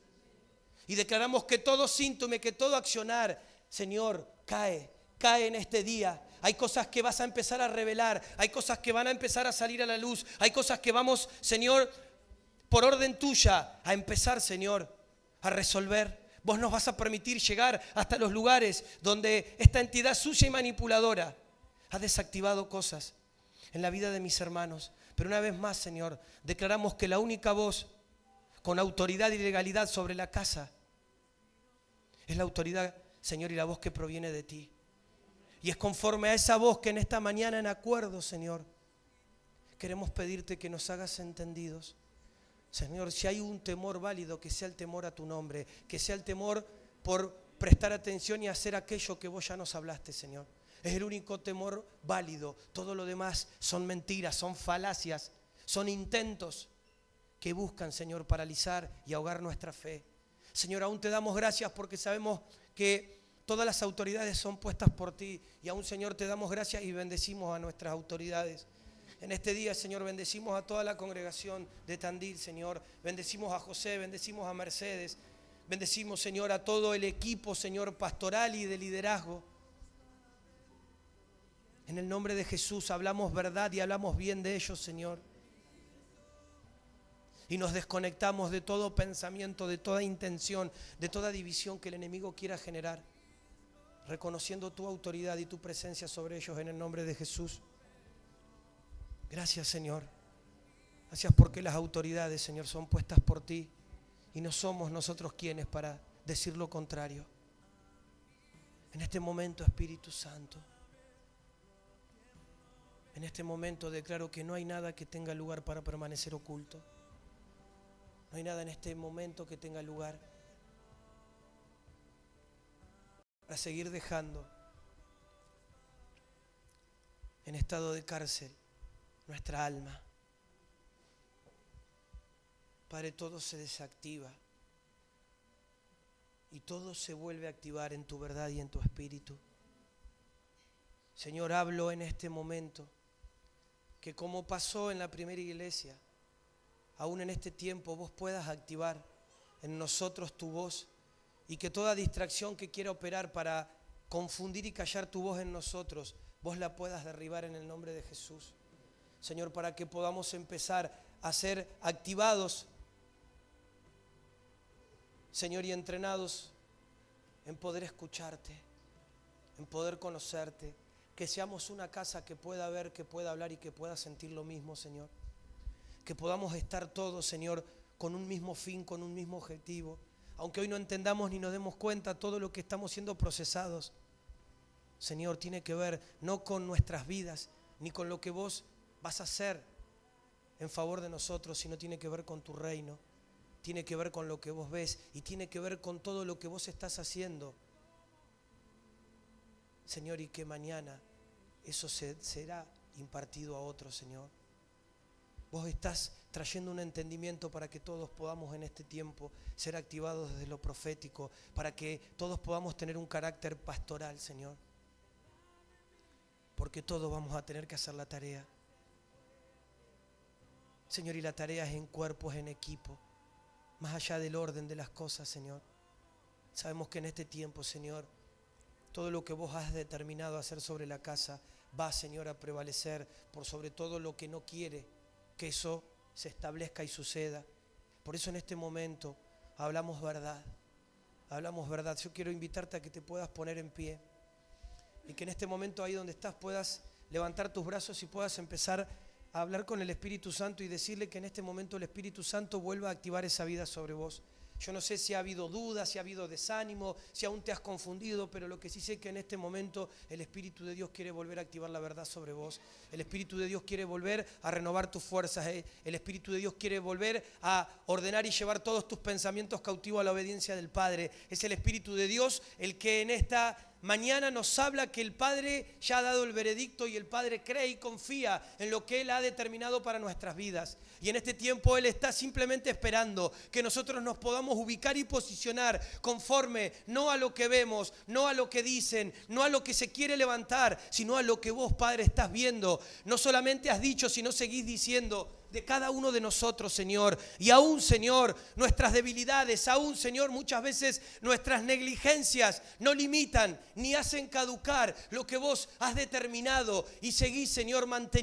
Y declaramos que todo síntoma, que todo accionar, Señor, cae en este día. Hay cosas que vas a empezar a revelar. Hay cosas que van a empezar a salir a la luz. Hay cosas que vamos, Señor, por orden tuya, a empezar, Señor, a resolver. Vos nos vas a permitir llegar hasta los lugares donde esta entidad sucia y manipuladora ha desactivado cosas en la vida de mis hermanos. Pero una vez más, Señor, declaramos que la única voz con autoridad y legalidad sobre la casa es la autoridad, Señor, y la voz que proviene de ti. Y es conforme a esa voz que en esta mañana en acuerdo, Señor, queremos pedirte que nos hagas entendidos. Señor, si hay un temor válido, que sea el temor a tu nombre, que sea el temor por prestar atención y hacer aquello que vos ya nos hablaste, Señor. Es el único temor válido. Todo lo demás son mentiras, son falacias, son intentos que buscan, Señor, paralizar y ahogar nuestra fe. Señor, aún te damos gracias porque sabemos que todas las autoridades son puestas por ti. Y aún, Señor, te damos gracias y bendecimos a nuestras autoridades. En este día, Señor, bendecimos a toda la congregación de Tandil, Señor. Bendecimos a José, bendecimos a Mercedes. Bendecimos, Señor, a todo el equipo, Señor, pastoral y de liderazgo. En el nombre de Jesús hablamos verdad y hablamos bien de ellos, Señor. Y nos desconectamos de todo pensamiento, de toda intención, de toda división que el enemigo quiera generar, reconociendo tu autoridad y tu presencia sobre ellos en el nombre de Jesús. Gracias, Señor. Gracias porque las autoridades, Señor, son puestas por ti y no somos nosotros quienes para decir lo contrario. En este momento, Espíritu Santo, en este momento declaro que no hay nada que tenga lugar para permanecer oculto. No hay nada en este momento que tenga lugar para seguir dejando en estado de cárcel nuestra alma. Padre, todo se desactiva y todo se vuelve a activar en tu verdad y en tu espíritu. Señor, hablo en este momento que como pasó en la primera iglesia, aún en este tiempo vos puedas activar en nosotros tu voz y que toda distracción que quiera operar para confundir y callar tu voz en nosotros, vos la puedas derribar en el nombre de Jesús. Señor, para que podamos empezar a ser activados, Señor, y entrenados en poder escucharte, en poder conocerte, que seamos una casa que pueda ver, que pueda hablar y que pueda sentir lo mismo, Señor. Que podamos estar todos, Señor, con un mismo fin, con un mismo objetivo. Aunque hoy no entendamos ni nos demos cuenta, todo lo que estamos siendo procesados, Señor, tiene que ver no con nuestras vidas, ni con lo que vos vas a hacer en favor de nosotros, sino tiene que ver con tu reino, tiene que ver con lo que vos ves y tiene que ver con todo lo que vos estás haciendo. Señor, y que mañana eso será impartido a otros, Señor. Vos estás trayendo un entendimiento para que todos podamos en este tiempo ser activados desde lo profético, para que todos podamos tener un carácter pastoral, Señor. Porque todos vamos a tener que hacer la tarea. Señor, y la tarea es en cuerpo, es en equipo, más allá del orden de las cosas, Señor. Sabemos que en este tiempo, Señor, todo lo que vos has determinado hacer sobre la casa va, Señor, a prevalecer por sobre todo lo que no quiere que eso se establezca y suceda. Por eso en este momento hablamos verdad, hablamos verdad. Yo quiero invitarte a que te puedas poner en pie y que en este momento ahí donde estás puedas levantar tus brazos y puedas empezar a hablar con el Espíritu Santo y decirle que en este momento el Espíritu Santo vuelva a activar esa vida sobre vos. Yo no sé si ha habido dudas, si ha habido desánimo, si aún te has confundido, pero lo que sí sé es que en este momento el Espíritu de Dios quiere volver a activar la verdad sobre vos. El Espíritu de Dios quiere volver a renovar tus fuerzas. El Espíritu de Dios quiere volver a ordenar y llevar todos tus pensamientos cautivos a la obediencia del Padre. Es el Espíritu de Dios el que en esta mañana nos habla que el Padre ya ha dado el veredicto y el Padre cree y confía en lo que Él ha determinado para nuestras vidas. Y en este tiempo Él está simplemente esperando que nosotros nos podamos ubicar y posicionar conforme, no a lo que vemos, no a lo que dicen, no a lo que se quiere levantar, sino a lo que vos, Padre, estás viendo. No solamente has dicho, sino seguís diciendo de cada uno de nosotros, Señor. Y aún, Señor, nuestras debilidades, aún, Señor, muchas veces nuestras negligencias no limitan ni hacen caducar lo que vos has determinado y seguís, Señor, manteniendo